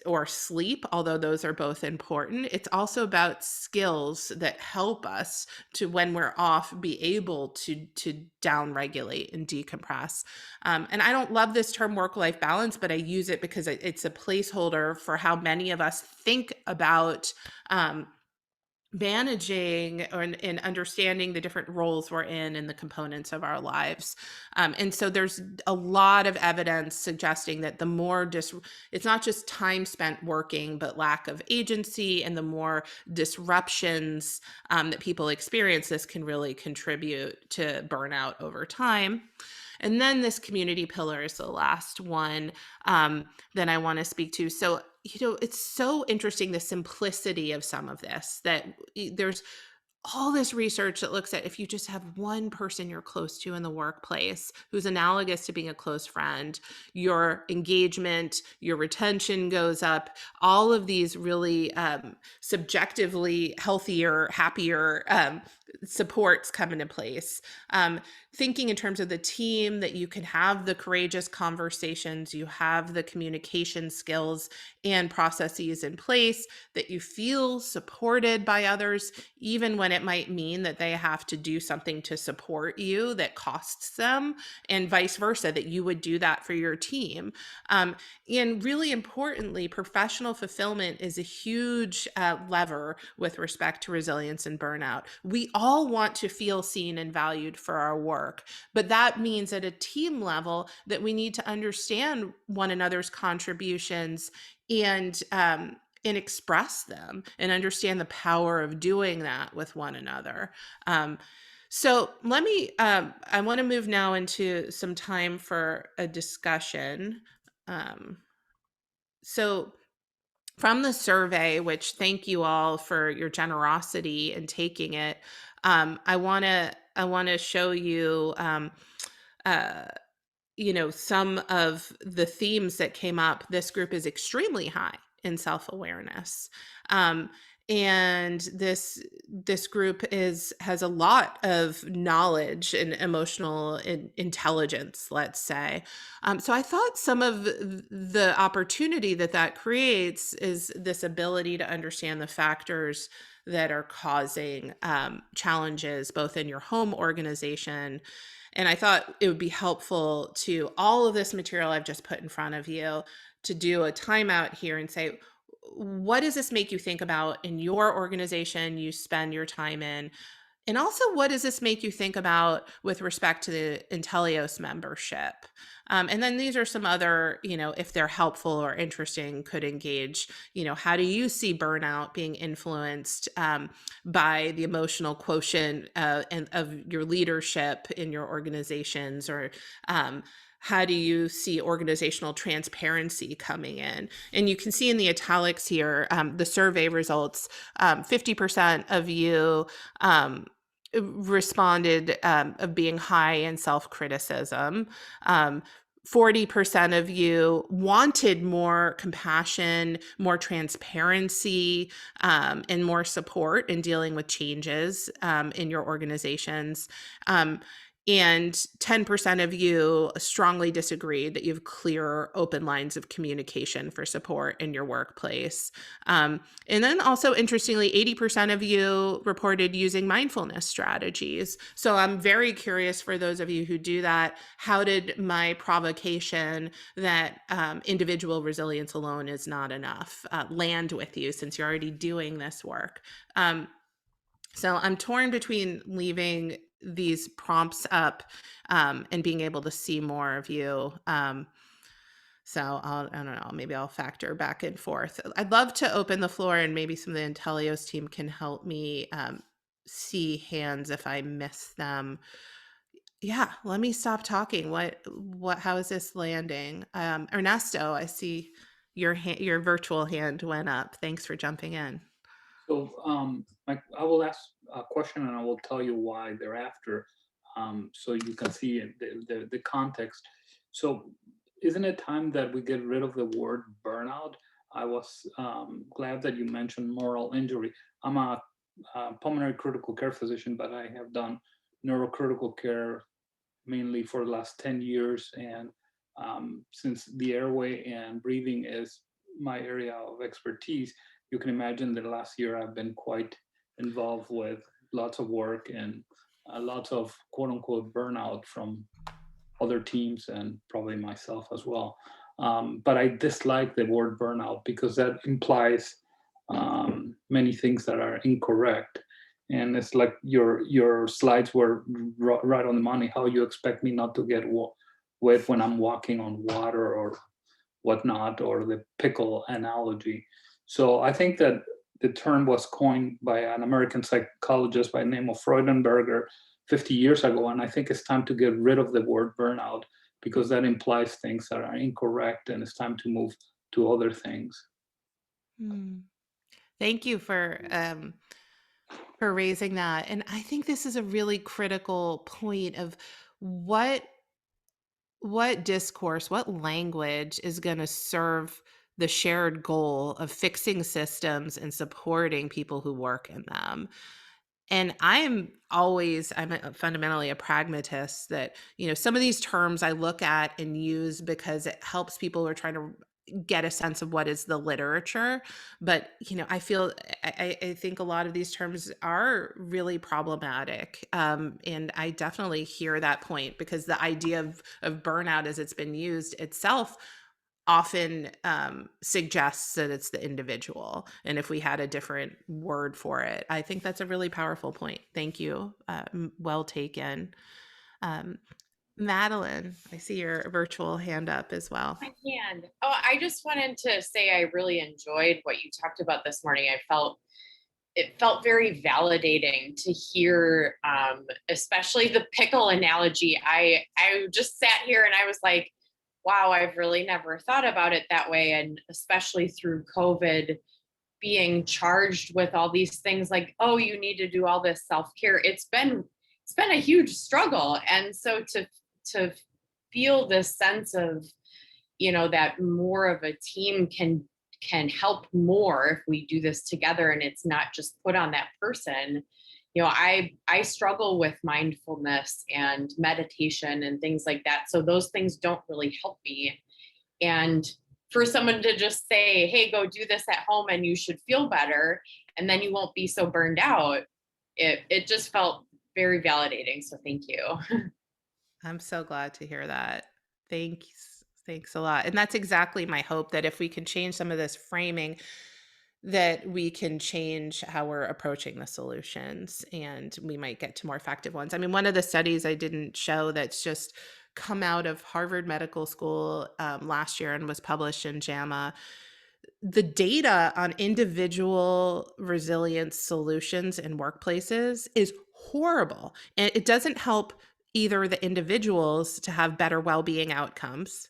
Speaker 3: or sleep, although those are both important. It's also about skills that help us to, when we're off, be able to down regulate and decompress. And I don't love this term work-life balance, but I use it because it's a placeholder for how many of us think about managing and understanding the different roles we're in and the components of our lives. And so there's a lot of evidence suggesting that the more it's not just time spent working, but lack of agency, and the more disruptions that people experience, this can really contribute to burnout over time. And then this community pillar is the last one that I want to speak to. So, it's so interesting, the simplicity of some of this, that there's all this research that looks at if you just have one person you're close to in the workplace who's analogous to being a close friend, your engagement, your retention goes up, all of these really subjectively healthier, happier supports come into place. Thinking in terms of the team, that you can have the courageous conversations, you have the communication skills and processes in place, that you feel supported by others, even when it might mean that they have to do something to support you that costs them, and vice versa, that you would do that for your team. And really importantly, professional fulfillment is a huge lever with respect to resilience and burnout. We all want to feel seen and valued for our work, but that means at a team level that we need to understand one another's contributions and express them, and understand the power of doing that with one another. So let me, I want to move now into some time for a discussion. So from the survey, which thank you all for your generosity in taking it, I want to show you, some of the themes that came up. This group is extremely high in self-awareness. And this group has a lot of knowledge and emotional intelligence, let's say. So I thought some of the opportunity that creates is this ability to understand the factors that are causing challenges both in your home organization. And I thought it would be helpful to all of this material I've just put in front of you to do a timeout here and say, what does this make you think about in your organization you spend your time in? And also, what does this make you think about with respect to the Inteleos membership? And then these are some other, if they're helpful or interesting, could engage, how do you see burnout being influenced by the emotional quotient and of your leadership in your organizations, or how do you see organizational transparency coming in? And you can see in the italics here, the survey results, 50% of you responded of being high in self-criticism. 40% of you wanted more compassion, more transparency, and more support in dealing with changes in your organizations. And 10% of you strongly disagreed that you have clear, open lines of communication for support in your workplace. And then also, interestingly, 80% of you reported using mindfulness strategies. So I'm very curious, for those of you who do that, how did my provocation that individual resilience alone is not enough land with you, since you're already doing this work? So I'm torn between leaving these prompts up and being able to see more of you. So I don't know, maybe I'll factor back and forth. I'd love to open the floor, and maybe some of the Inteleos team can help me see hands if I miss them. Yeah, let me stop talking. How is this landing? Ernesto, I see your virtual hand went up. Thanks for jumping in.
Speaker 4: So I will ask a question and I will tell you why thereafter, so you can see the context. So isn't it time that we get rid of the word burnout? I was glad that you mentioned moral injury. I'm a pulmonary critical care physician, but I have done neurocritical care mainly for the last 10 years. And since the airway and breathing is my area of expertise, you can imagine that last year I've been quite involved with lots of work and lots of quote unquote burnout from other teams and probably myself as well. But I dislike the word burnout because that implies many things that are incorrect. And it's like your slides were right on the money. How you expect me not to get wet when I'm walking on water or whatnot, or the pickle analogy. So I think that the term was coined by an American psychologist by the name of Freudenberger 50 years ago. And I think it's time to get rid of the word burnout because that implies things that are incorrect, and it's time to move to other things.
Speaker 3: Thank you for raising that. And I think this is a really critical point of what discourse, what language is going to serve the shared goal of fixing systems and supporting people who work in them. And I'm fundamentally a pragmatist, that, some of these terms I look at and use because it helps people who are trying to get a sense of what is the literature. But, I think a lot of these terms are really problematic. And I definitely hear that point, because the idea of burnout as it's been used itself often suggests that it's the individual. And if we had a different word for it, I think that's a really powerful point. Thank you. Well taken. Madeline, I see your virtual hand up as well.
Speaker 5: My hand. Oh, I just wanted to say I really enjoyed what you talked about this morning. It felt very validating to hear, especially the pickle analogy. I just sat here and I was like, wow, I've really never thought about it that way. And especially through COVID, being charged with all these things like, oh, you need to do all this self-care. It's been a huge struggle. And so to feel this sense of, that more of a team can help more if we do this together, and it's not just put on that person. I struggle with mindfulness and meditation and things like that. So those things don't really help me. And for someone to just say, hey, go do this at home and you should feel better, and then you won't be so burned out, it just felt very validating. So thank you.
Speaker 3: I'm so glad to hear that. Thanks a lot. And that's exactly my hope, that if we can change some of this framing, that we can change how we're approaching the solutions, and we might get to more effective ones. I mean, one of the studies I didn't show that's just come out of Harvard Medical School last year and was published in JAMA. The data on individual resilience solutions in workplaces is horrible. And it doesn't help either the individuals to have better well-being outcomes,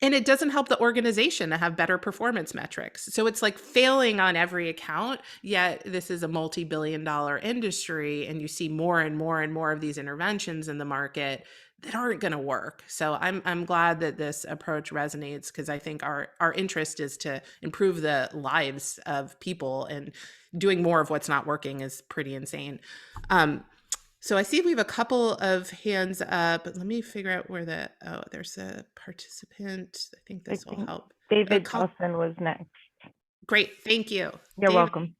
Speaker 3: and it doesn't help the organization to have better performance metrics. So it's like failing on every account, yet this is a multi-billion-dollar industry, and you see more and more and more of these interventions in the market that aren't going to work. So I'm glad that this approach resonates, because I think our interest is to improve the lives of people, and doing more of what's not working is pretty insane. So I see we have a couple of hands up. Let me figure out where there's a participant. I think this will help.
Speaker 6: David Dawson was next.
Speaker 3: Great, thank you.
Speaker 6: You're
Speaker 3: David,
Speaker 6: welcome.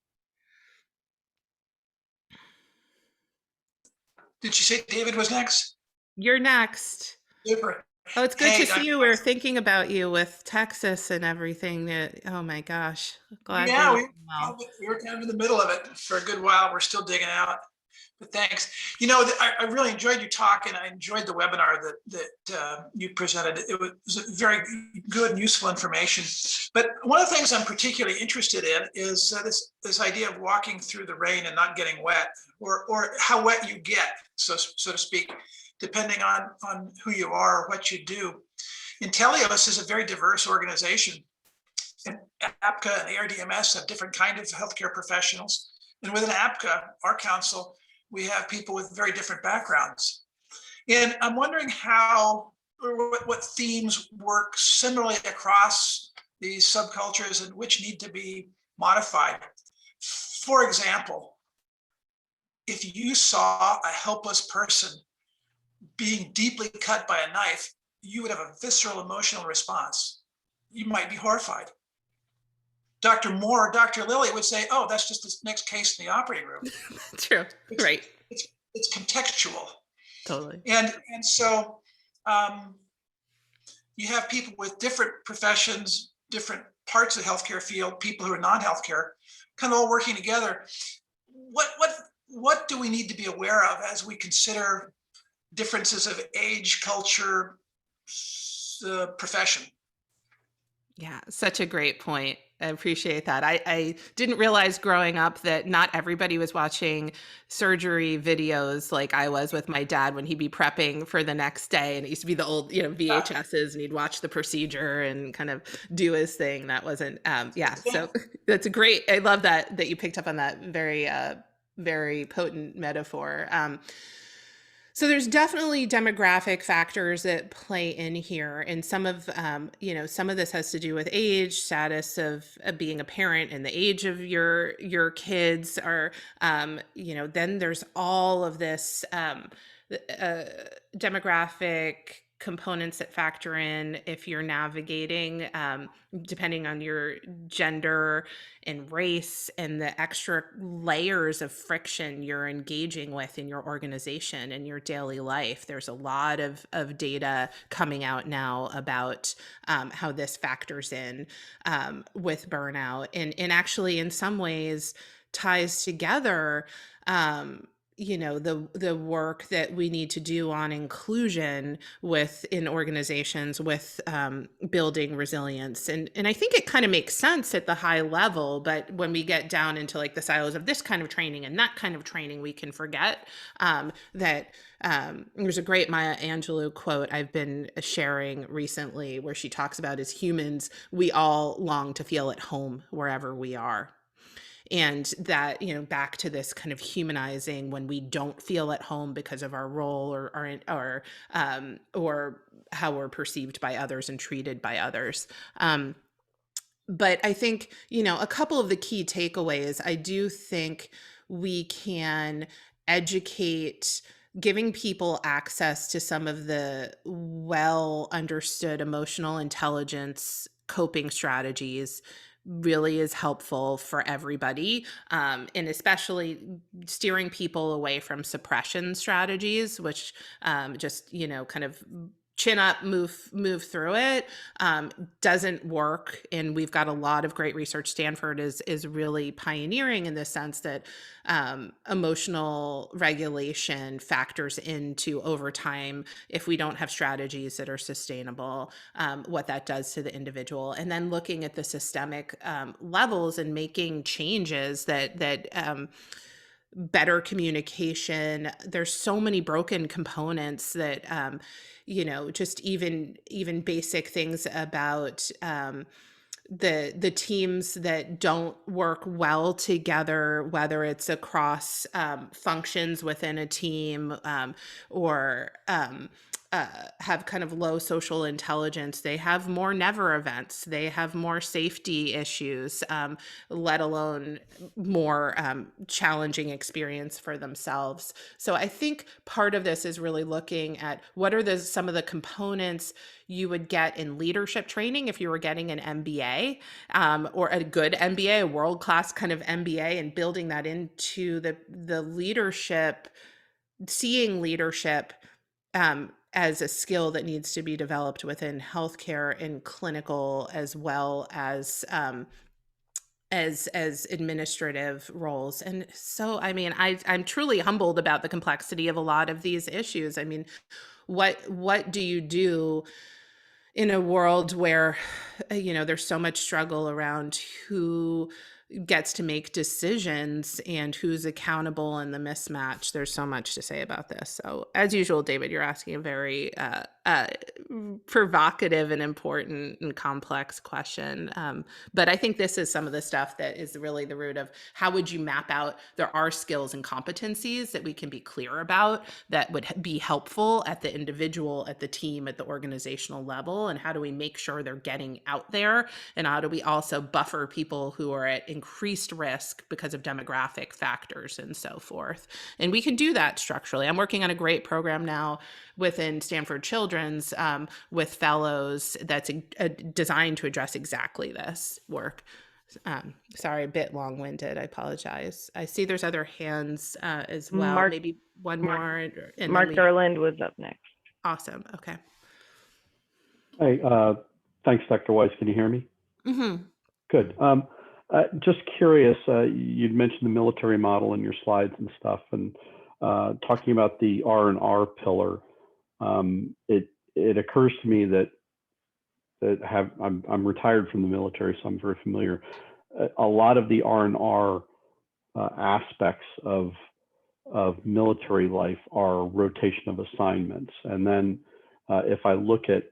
Speaker 7: Did you say David was next?
Speaker 3: you're next.
Speaker 7: Super.
Speaker 3: Oh, it's good
Speaker 7: Hey,
Speaker 3: to see you. We're thinking about you with Texas and everything. Oh my gosh. Glad
Speaker 7: Yeah,
Speaker 3: you're doing well.
Speaker 7: we were kind of in the middle of it for a good while. We're still digging out, but thanks. You know, I really enjoyed your talk, and I enjoyed the webinar that you presented. It was very good and useful information. But one of the things I'm particularly interested in is this idea of walking through the rain and not getting wet, or how wet you get, so to speak, depending on who you are or what you do. Inteleos is a very diverse organization, and APCA and ARDMS have different kinds of healthcare professionals. And within APCA, our council, we have people with very different backgrounds. And I'm wondering how, or what themes work similarly across these subcultures and which need to be modified. For example, if you saw a helpless person being deeply cut by a knife, you would have a visceral emotional response. You might be horrified. Dr. Moore or Dr. Lilly would say, oh, that's just this next case in the operating room.
Speaker 3: True, right.
Speaker 7: It's contextual.
Speaker 3: Totally.
Speaker 7: And so you have people with different professions, different parts of the healthcare field, people who are non-healthcare, kind of all working together. What do we need to be aware of as we consider differences of age, culture, profession?
Speaker 3: Yeah, such a great point. I appreciate that. I didn't realize growing up that not everybody was watching surgery videos like I was with my dad when he'd be prepping for the next day. And it used to be the old, VHSs, and he'd watch the procedure and kind of do his thing. That wasn't, So that's a great, I love that you picked up on that very, very potent metaphor. So there's definitely demographic factors that play in here, and some of this has to do with age, status of being a parent, and the age of your kids. Or then there's all of this demographic components that factor in if you're navigating, depending on your gender and race, and the extra layers of friction you're engaging with in your organization and your daily life. There's a lot of data coming out now about how this factors in with burnout, and actually in some ways ties together the work that we need to do on inclusion in organizations with building resilience. And I think it kind of makes sense at the high level, but when we get down into like the silos of this kind of training and that kind of training, we can forget that there's a great Maya Angelou quote I've been sharing recently where she talks about, as humans, we all long to feel at home wherever we are. And that, back to this kind of humanizing when we don't feel at home because of our role or how we're perceived by others and treated by others. But I think, a couple of the key takeaways, I do think we can educate, giving people access to some of the well understood emotional intelligence coping strategies really is helpful for everybody, and especially steering people away from suppression strategies, which just kind of chin up, move through it, doesn't work. And we've got a lot of great research. Stanford is really pioneering in the sense that emotional regulation factors into over time, if we don't have strategies that are sustainable, what that does to the individual. And then looking at the systemic levels and making changes that better communication. There's so many broken components that just even basic things about the teams that don't work well together, whether it's across functions within a team, or have kind of low social intelligence. They have more never events. They have more safety issues, let alone more challenging experience for themselves. So I think part of this is really looking at what are some of the components you would get in leadership training if you were getting an MBA, or a good MBA, a world-class kind of MBA, and building that into the leadership, seeing leadership as a skill that needs to be developed within healthcare and clinical, as well as administrative roles. And so, I mean, I'm truly humbled about the complexity of a lot of these issues. I mean, what do you do in a world where, there's so much struggle around who gets to make decisions and who's accountable, and the mismatch? There's so much to say about this. So as usual, David, you're asking a very provocative and important and complex question. But I think this is some of the stuff that is really the root of how would you map out, there are skills and competencies that we can be clear about that would be helpful at the individual, at the team, at the organizational level, and how do we make sure they're getting out there, and how do we also buffer people who are at increased risk because of demographic factors and so forth. And we can do that structurally. I'm working on a great program now within Stanford Children's with fellows that's designed to address exactly this work. Sorry, a bit long-winded. I apologize. I see there's other hands as well. Maybe one more. And
Speaker 6: Mark Derland was up next.
Speaker 3: Awesome. Okay.
Speaker 8: Hey, thanks, Dr. Weiss. Can you hear me?
Speaker 3: Mm-hmm.
Speaker 8: Good. Just curious, you'd mentioned the military model in your slides and stuff, and talking about the R&R pillar. It occurs to me that I'm retired from the military, so I'm very familiar. A lot of the R&R aspects of military life are rotation of assignments, and then if I look at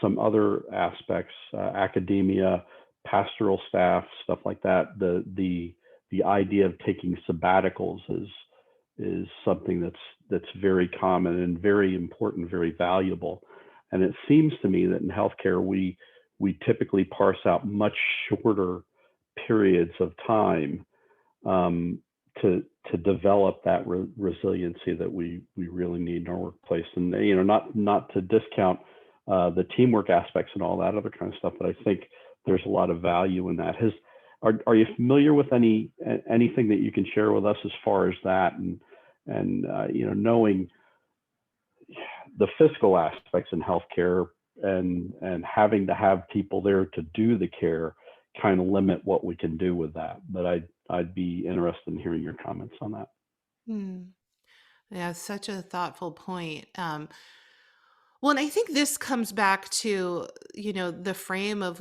Speaker 8: some other aspects, academia, pastoral staff, stuff like that, the idea of taking sabbaticals is something that's very common and very important, very valuable. And it seems to me that in healthcare, we typically parse out much shorter periods of time to develop that resiliency that we really need in our workplace. And not to discount the teamwork aspects and all that other kind of stuff, but I think there's a lot of value in that. Are you familiar with anything that you can share with us as far as that, and knowing the physical aspects in healthcare and having to have people there to do the care kind of limit what we can do with that. But I'd be interested in hearing your comments on that.
Speaker 3: Yeah, such a thoughtful point. Well, and I think this comes back to, the frame of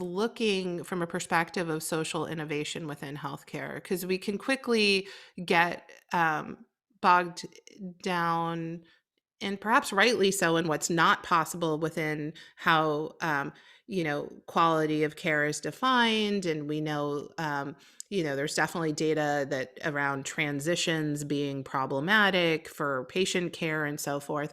Speaker 3: looking from a perspective of social innovation within healthcare, because we can quickly get bogged down, and perhaps rightly so, in what's not possible within how quality of care is defined. And we know there's definitely data that around transitions being problematic for patient care and so forth.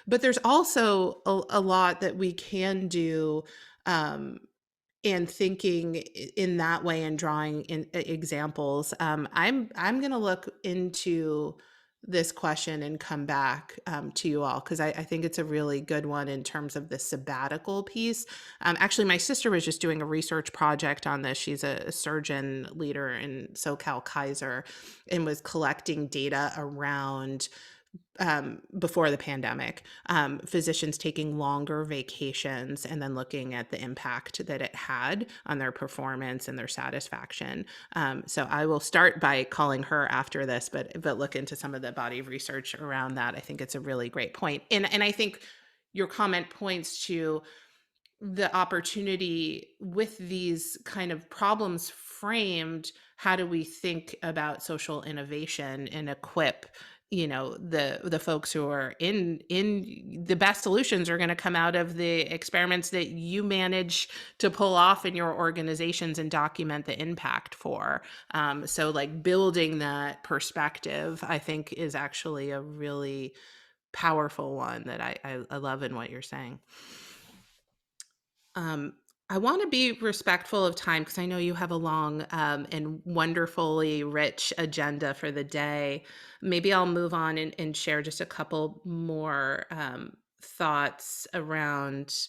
Speaker 3: But there's also a lot that we can do and thinking in that way and drawing in examples. I'm going to look into this question and come back to you all, because I think it's a really good one in terms of the sabbatical piece. Actually, my sister was just doing a research project on this. She's a surgeon leader in SoCal Kaiser, and was collecting data around before the pandemic, physicians taking longer vacations and then looking at the impact that it had on their performance and their satisfaction. So I will start by calling her after this, but look into some of the body of research around that. I think it's a really great point. And I think your comment points to the opportunity with these kind of problems framed. How do we think about social innovation and equip the folks who are in the best solutions are going to come out of the experiments that you manage to pull off in your organizations and document the impact for. So like building that perspective, I think, is actually a really powerful one that I love in what you're saying. I want to be respectful of time because I know you have a long and wonderfully rich agenda for the day. Maybe I'll move on and share just a couple more thoughts around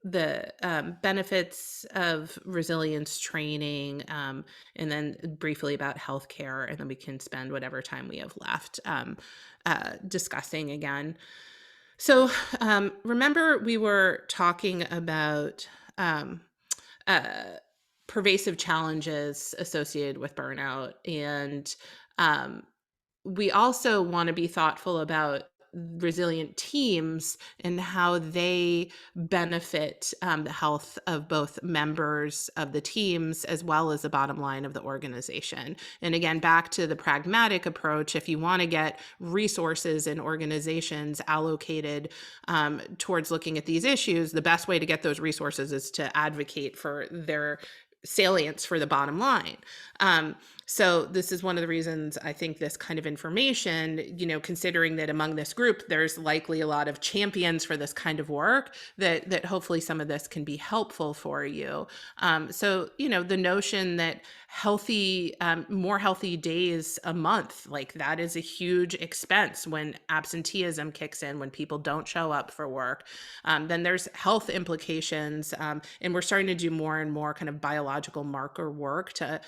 Speaker 3: the benefits of resilience training, and then briefly about healthcare, and then we can spend whatever time we have left discussing again. So remember we were talking about pervasive challenges associated with burnout, and we also want to be thoughtful about resilient teams and how they benefit the health of both members of the teams as well as the bottom line of the organization. And again, back to the pragmatic approach, if you want to get resources in organizations allocated towards looking at these issues, the best way to get those resources is to advocate for their salience for the bottom line. So this is one of the reasons I think this kind of information, considering that among this group, there's likely a lot of champions for this kind of work, that hopefully some of this can be helpful for you. So, the notion that more healthy days a month, like that is a huge expense when absenteeism kicks in, when people don't show up for work. Then there's health implications. And we're starting to do more and more kind of biological marker work to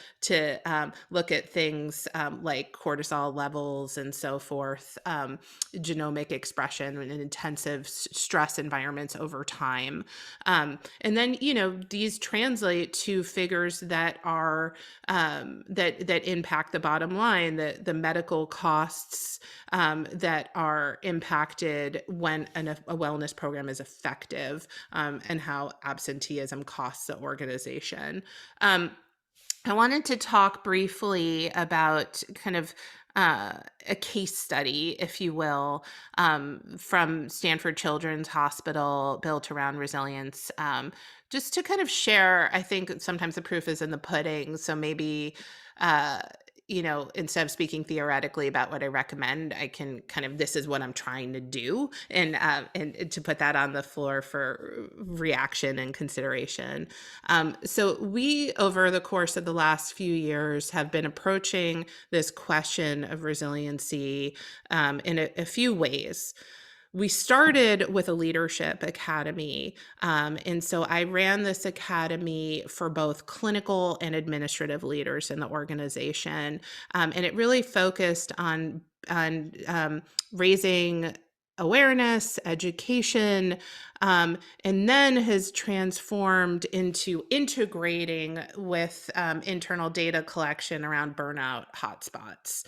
Speaker 3: look at things like cortisol levels and so forth, genomic expression in intensive stress environments over time. And then, these translate to figures that are that impact the bottom line, the medical costs that are impacted when a wellness program is effective, and how absenteeism costs the organization. I wanted to talk briefly about kind of a case study, if you will, from Stanford Children's Hospital built around resilience, just to kind of share. I think sometimes the proof is in the pudding. So maybe, instead of speaking theoretically about what I recommend, I can this is what I'm trying to do, and to put that on the floor for reaction and consideration. So we, over the course of the last few years, have been approaching this question of resiliency in a few ways. We started with a leadership academy. And so I ran this academy for both clinical and administrative leaders in the organization. And it really focused on raising awareness, education, and then has transformed into integrating with internal data collection around burnout hotspots.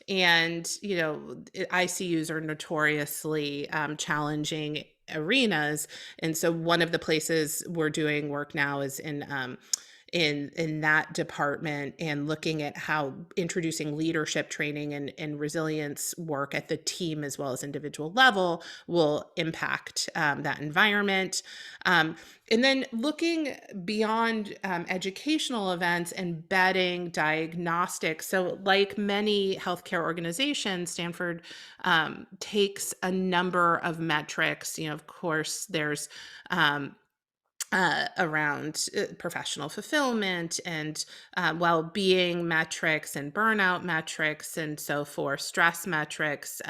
Speaker 3: And, ICUs are notoriously challenging arenas. And so one of the places we're doing work now is in that department, and looking at how introducing leadership training and resilience work at the team as well as individual level will impact that environment. And then looking beyond educational events, embedding diagnostics. So like many healthcare organizations, Stanford takes a number of metrics. Of course, there's around professional fulfillment and well-being metrics and burnout metrics and so forth, stress metrics,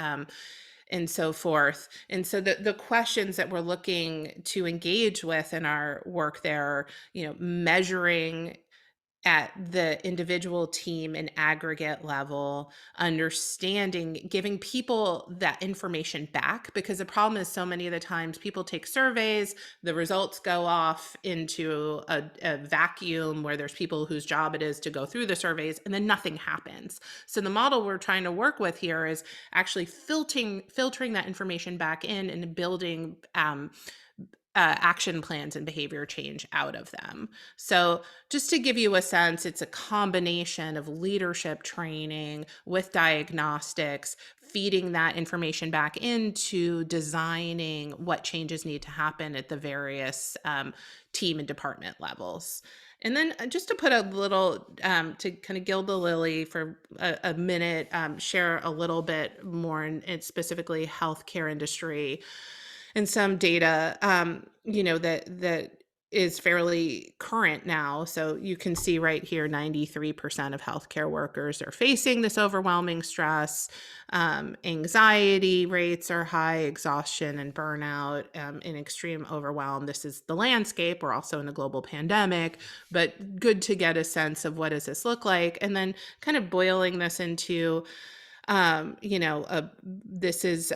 Speaker 3: and so forth. And so the questions that we're looking to engage with in our work there are, measuring at the individual team and aggregate level, understanding, giving people that information back, because the problem is so many of the times people take surveys, the results go off into a vacuum where there's people whose job it is to go through the surveys, and then nothing happens. So the model we're trying to work with here is actually filtering that information back in and building action plans and behavior change out of them. So just to give you a sense, it's a combination of leadership training with diagnostics, feeding that information back into designing what changes need to happen at the various team and department levels. And then just to put a little, to kind of gild the lily for a minute, share a little bit more in specifically healthcare industry and some data, that is fairly current now. So you can see right here, 93% of healthcare workers are facing this overwhelming stress. Anxiety rates are high, exhaustion and burnout, and extreme overwhelm. This is the landscape. We're also in a global pandemic, but good to get a sense of what does this look like. And then kind of boiling this into, this is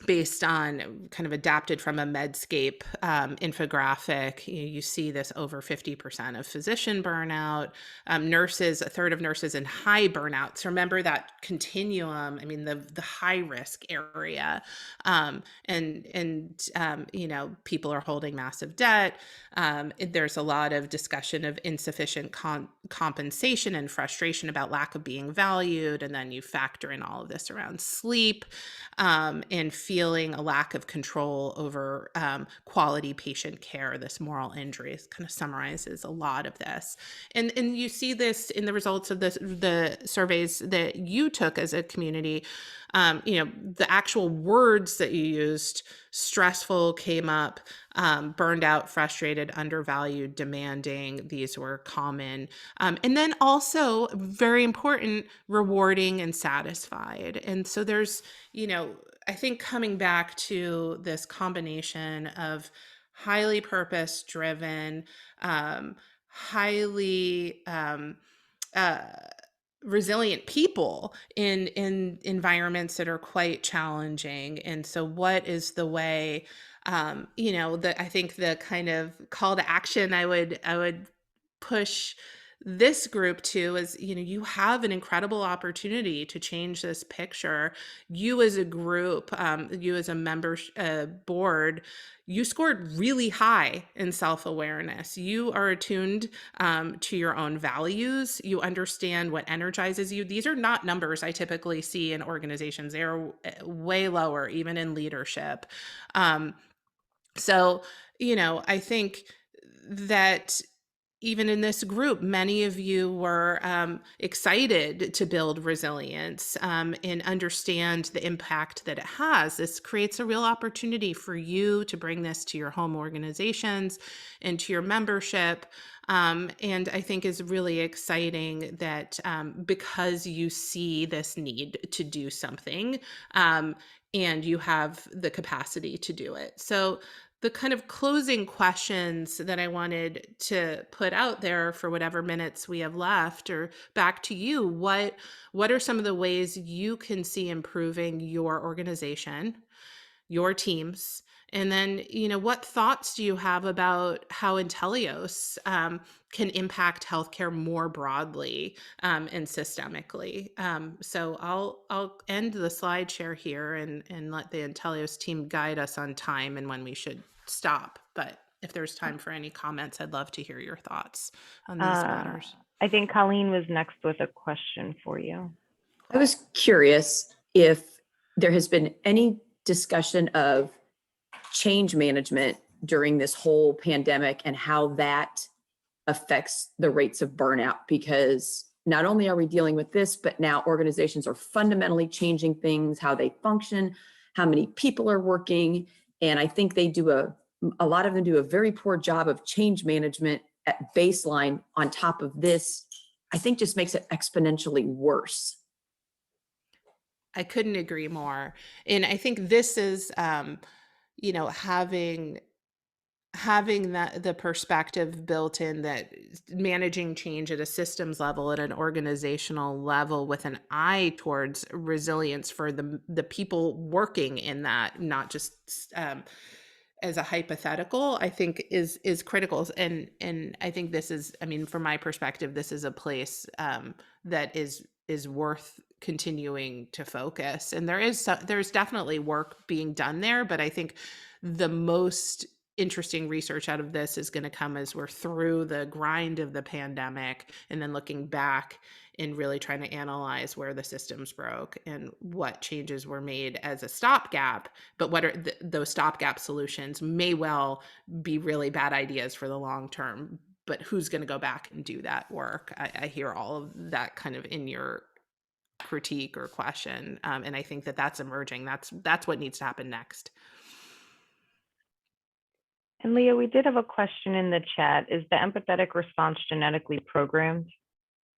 Speaker 3: based on kind of adapted from a Medscape infographic. You see this over 50% of physician burnout, nurses, a third of nurses in high burnout. So remember that continuum, I mean, the high risk area, people are holding massive debt. There's a lot of discussion of insufficient compensation and frustration about lack of being valued. And then you factor in all of this around sleep, and feeling a lack of control over quality patient care. This moral injury kind of summarizes a lot of this. And you see this in the results of the surveys that you took as a community. The actual words that you used, stressful came up, burned out, frustrated, undervalued, demanding. These were common. And then also very important, rewarding and satisfied. And so there's, I think coming back to this combination of highly purpose driven, highly, resilient people in environments that are quite challenging. And so what is the way, I think the kind of call to action I would push this group to is, you have an incredible opportunity to change this picture. You as a group, you as a member board, you scored really high in self-awareness. You are attuned to your own values. You understand what energizes you. These are not numbers I typically see in organizations. They are way lower, even in leadership. So, I think that even in this group, many of you were excited to build resilience and understand the impact that it has. This creates a real opportunity for you to bring this to your home organizations and to your membership. And I think is really exciting that because you see this need to do something and you have the capacity to do it. So the kind of closing questions that I wanted to put out there for whatever minutes we have left, or back to you, what are some of the ways you can see improving your organization, your teams? And then, what thoughts do you have about how Inteleos can impact healthcare more broadly and systemically? So I'll end the slide share here and let the Inteleos team guide us on time and when we should stop. But if there's time for any comments, I'd love to hear your thoughts on these matters.
Speaker 6: I think Colleen was next with a question for you.
Speaker 9: I was curious if there has been any discussion of change management during this whole pandemic and how that affects the rates of burnout, because not only are we dealing with this, but now organizations are fundamentally changing things, how they function, how many people are working. And I think they do a lot of them do a very poor job of change management at baseline. On top of this, I think just makes it exponentially worse.
Speaker 3: I couldn't agree more. And I think this is, having having the perspective built in that managing change at a systems level, at an organizational level, with an eye towards resilience for the people working in that, not just as a hypothetical, I think is critical. And I think this is, I mean, from my perspective, this is a place that is worth continuing to focus. And there's definitely work being done there, but I think the most interesting research out of this is going to come as we're through the grind of the pandemic and then looking back and really trying to analyze where the systems broke and what changes were made as a stopgap. But what are those stopgap solutions may well be really bad ideas for the long term, but who's going to go back and do that work? I hear all of that kind of in your critique or question. And I think that's emerging. That's what needs to happen next.
Speaker 6: And Leah, we did have a question in the chat. Is the empathetic response genetically programmed?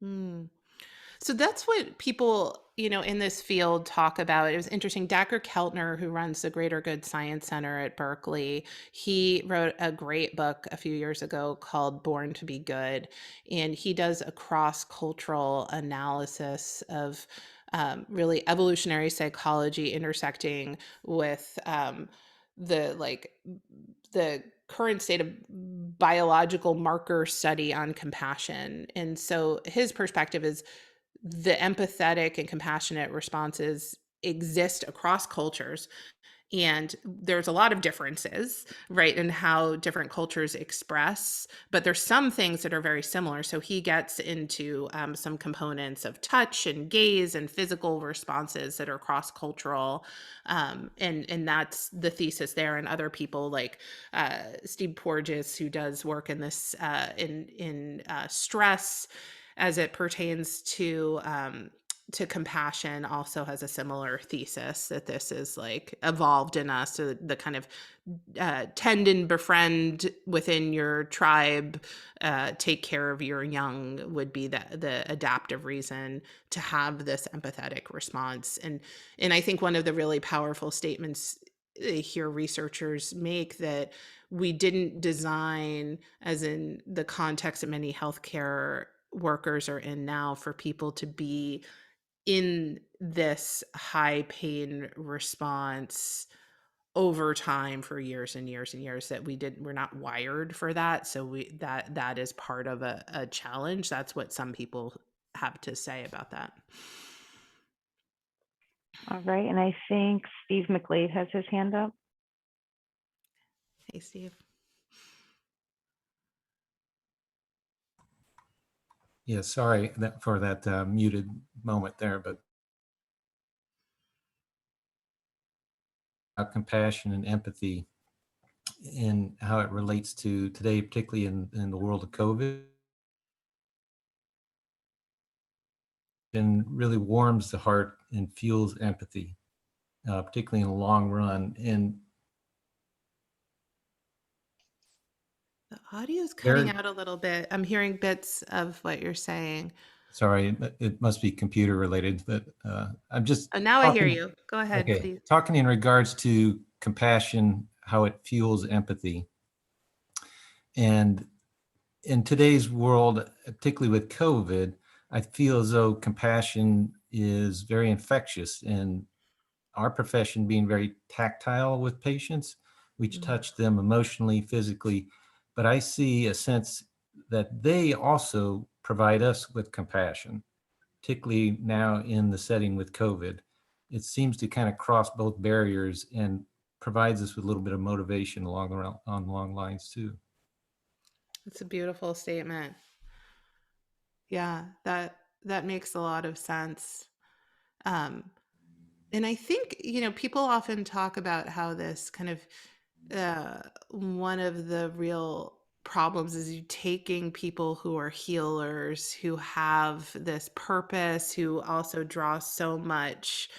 Speaker 3: So that's what people, in this field talk about. It was interesting. Dacher Keltner, who runs the Greater Good Science Center at Berkeley, he wrote a great book a few years ago called Born to Be Good. And he does a cross-cultural analysis of really evolutionary psychology intersecting with the current state of biological marker study on compassion. And so his perspective is the empathetic and compassionate responses exist across cultures. And there's a lot of differences, right, in how different cultures express, but there's some things that are very similar. So he gets into some components of touch and gaze and physical responses that are cross-cultural. And that's the thesis there. And other people like Steve Porges, who does work in this, in stress as it pertains to compassion, also has a similar thesis that this is like evolved in us. So the kind of tend and befriend within your tribe, take care of your young would be the adaptive reason to have this empathetic response. And I think one of the really powerful statements here researchers make that we didn't design, as in the context that many healthcare workers are in now, for people to be in this high pain response over time for years and years and years, that we're not wired for that. So that is part of a challenge. That's what some people have to say about that.
Speaker 6: All right. And I think Steve McLeod has his hand up.
Speaker 3: Hey, Steve.
Speaker 10: Yeah, sorry for that muted moment there, but compassion and empathy and how it relates to today, particularly in the world of COVID, and really warms the heart and fuels empathy, particularly in the long run. And
Speaker 3: The audio's cutting out a little bit. I'm hearing bits of what you're saying.
Speaker 10: Sorry, it must be computer related, but I'm just
Speaker 3: now I hear you. Go ahead,
Speaker 10: okay,
Speaker 3: please.
Speaker 10: Talking in regards to compassion, how it fuels empathy. And in today's world, particularly with COVID, I feel as though compassion is very infectious, and our profession being very tactile with patients, we touch them emotionally, physically, but I see a sense that they also provide us with compassion, particularly now in the setting with COVID. It seems to kind of cross both barriers and provides us with a little bit of motivation on long lines too.
Speaker 3: It's a beautiful statement. Yeah, that makes a lot of sense. And I think, people often talk about how this kind of one of the real problems is you taking people who are healers, who have this purpose, who also draw so much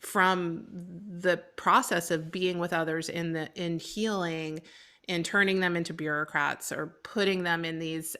Speaker 3: from the process of being with others in healing, in turning them into bureaucrats or putting them in these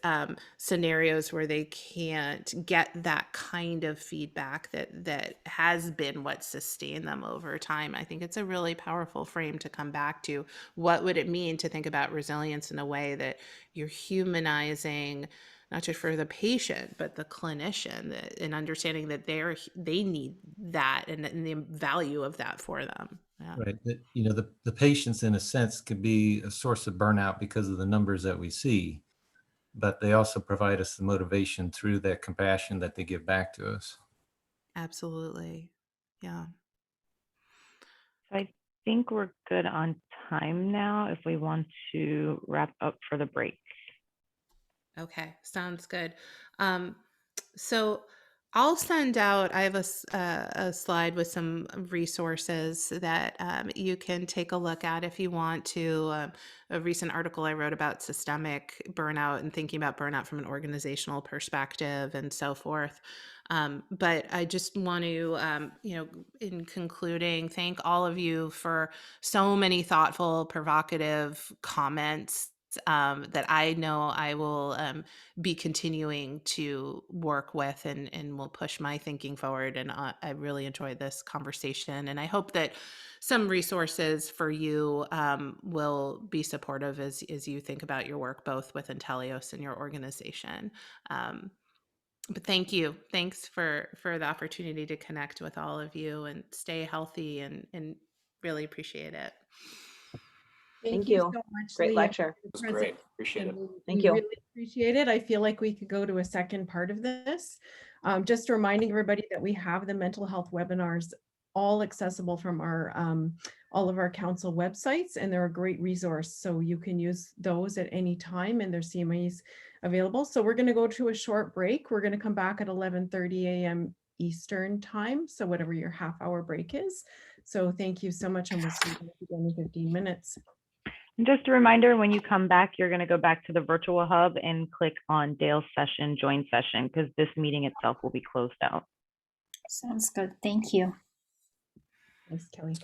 Speaker 3: scenarios where they can't get that kind of feedback that has been what sustained them over time. I think it's a really powerful frame to come back to. What would it mean to think about resilience in a way that you're humanizing not just for the patient, but the clinician, and understanding that they need that and the value of that for them. Yeah.
Speaker 10: Right. The patients, in a sense, could be a source of burnout because of the numbers that we see, but they also provide us the motivation through that compassion that they give back to us.
Speaker 3: Absolutely. Yeah.
Speaker 6: So I think we're good on time now if we want to wrap up for the break.
Speaker 3: Okay, sounds good. So I'll send out, I have a slide with some resources that you can take a look at if you want to. A recent article I wrote about systemic burnout and thinking about burnout from an organizational perspective and so forth. But I just want to, in concluding, thank all of you for so many thoughtful, provocative comments that I know I will be continuing to work with and will push my thinking forward. And I really enjoyed this conversation. And I hope that some resources for you will be supportive as you think about your work, both with Inteleos and your organization. But thank you. Thanks for the opportunity to connect with all of you, and stay healthy, and really appreciate it.
Speaker 9: Thank you.
Speaker 2: So much,
Speaker 9: Great
Speaker 2: Leah,
Speaker 9: lecture.
Speaker 2: for the
Speaker 11: It was great. Appreciate it.
Speaker 2: presentation.
Speaker 9: Thank
Speaker 2: We
Speaker 9: you.
Speaker 2: really appreciate it. I feel like we could go to a second part of this. Just reminding everybody that we have the mental health webinars all accessible from our all of our council websites, and they're a great resource. So you can use those at any time, and their CMAs available. So we're going to go to a short break. We're going to come back at 11:30 a.m. Eastern time. So whatever your half-hour break is. So thank you so much, and we'll see you again in 15 minutes.
Speaker 6: And just a reminder, when you come back, you're going to go back to the virtual hub and click on Dale's session, join session, because this meeting itself will be closed out.
Speaker 12: Sounds good. Thanks, Kelly.
Speaker 2: Thanks, Kelly.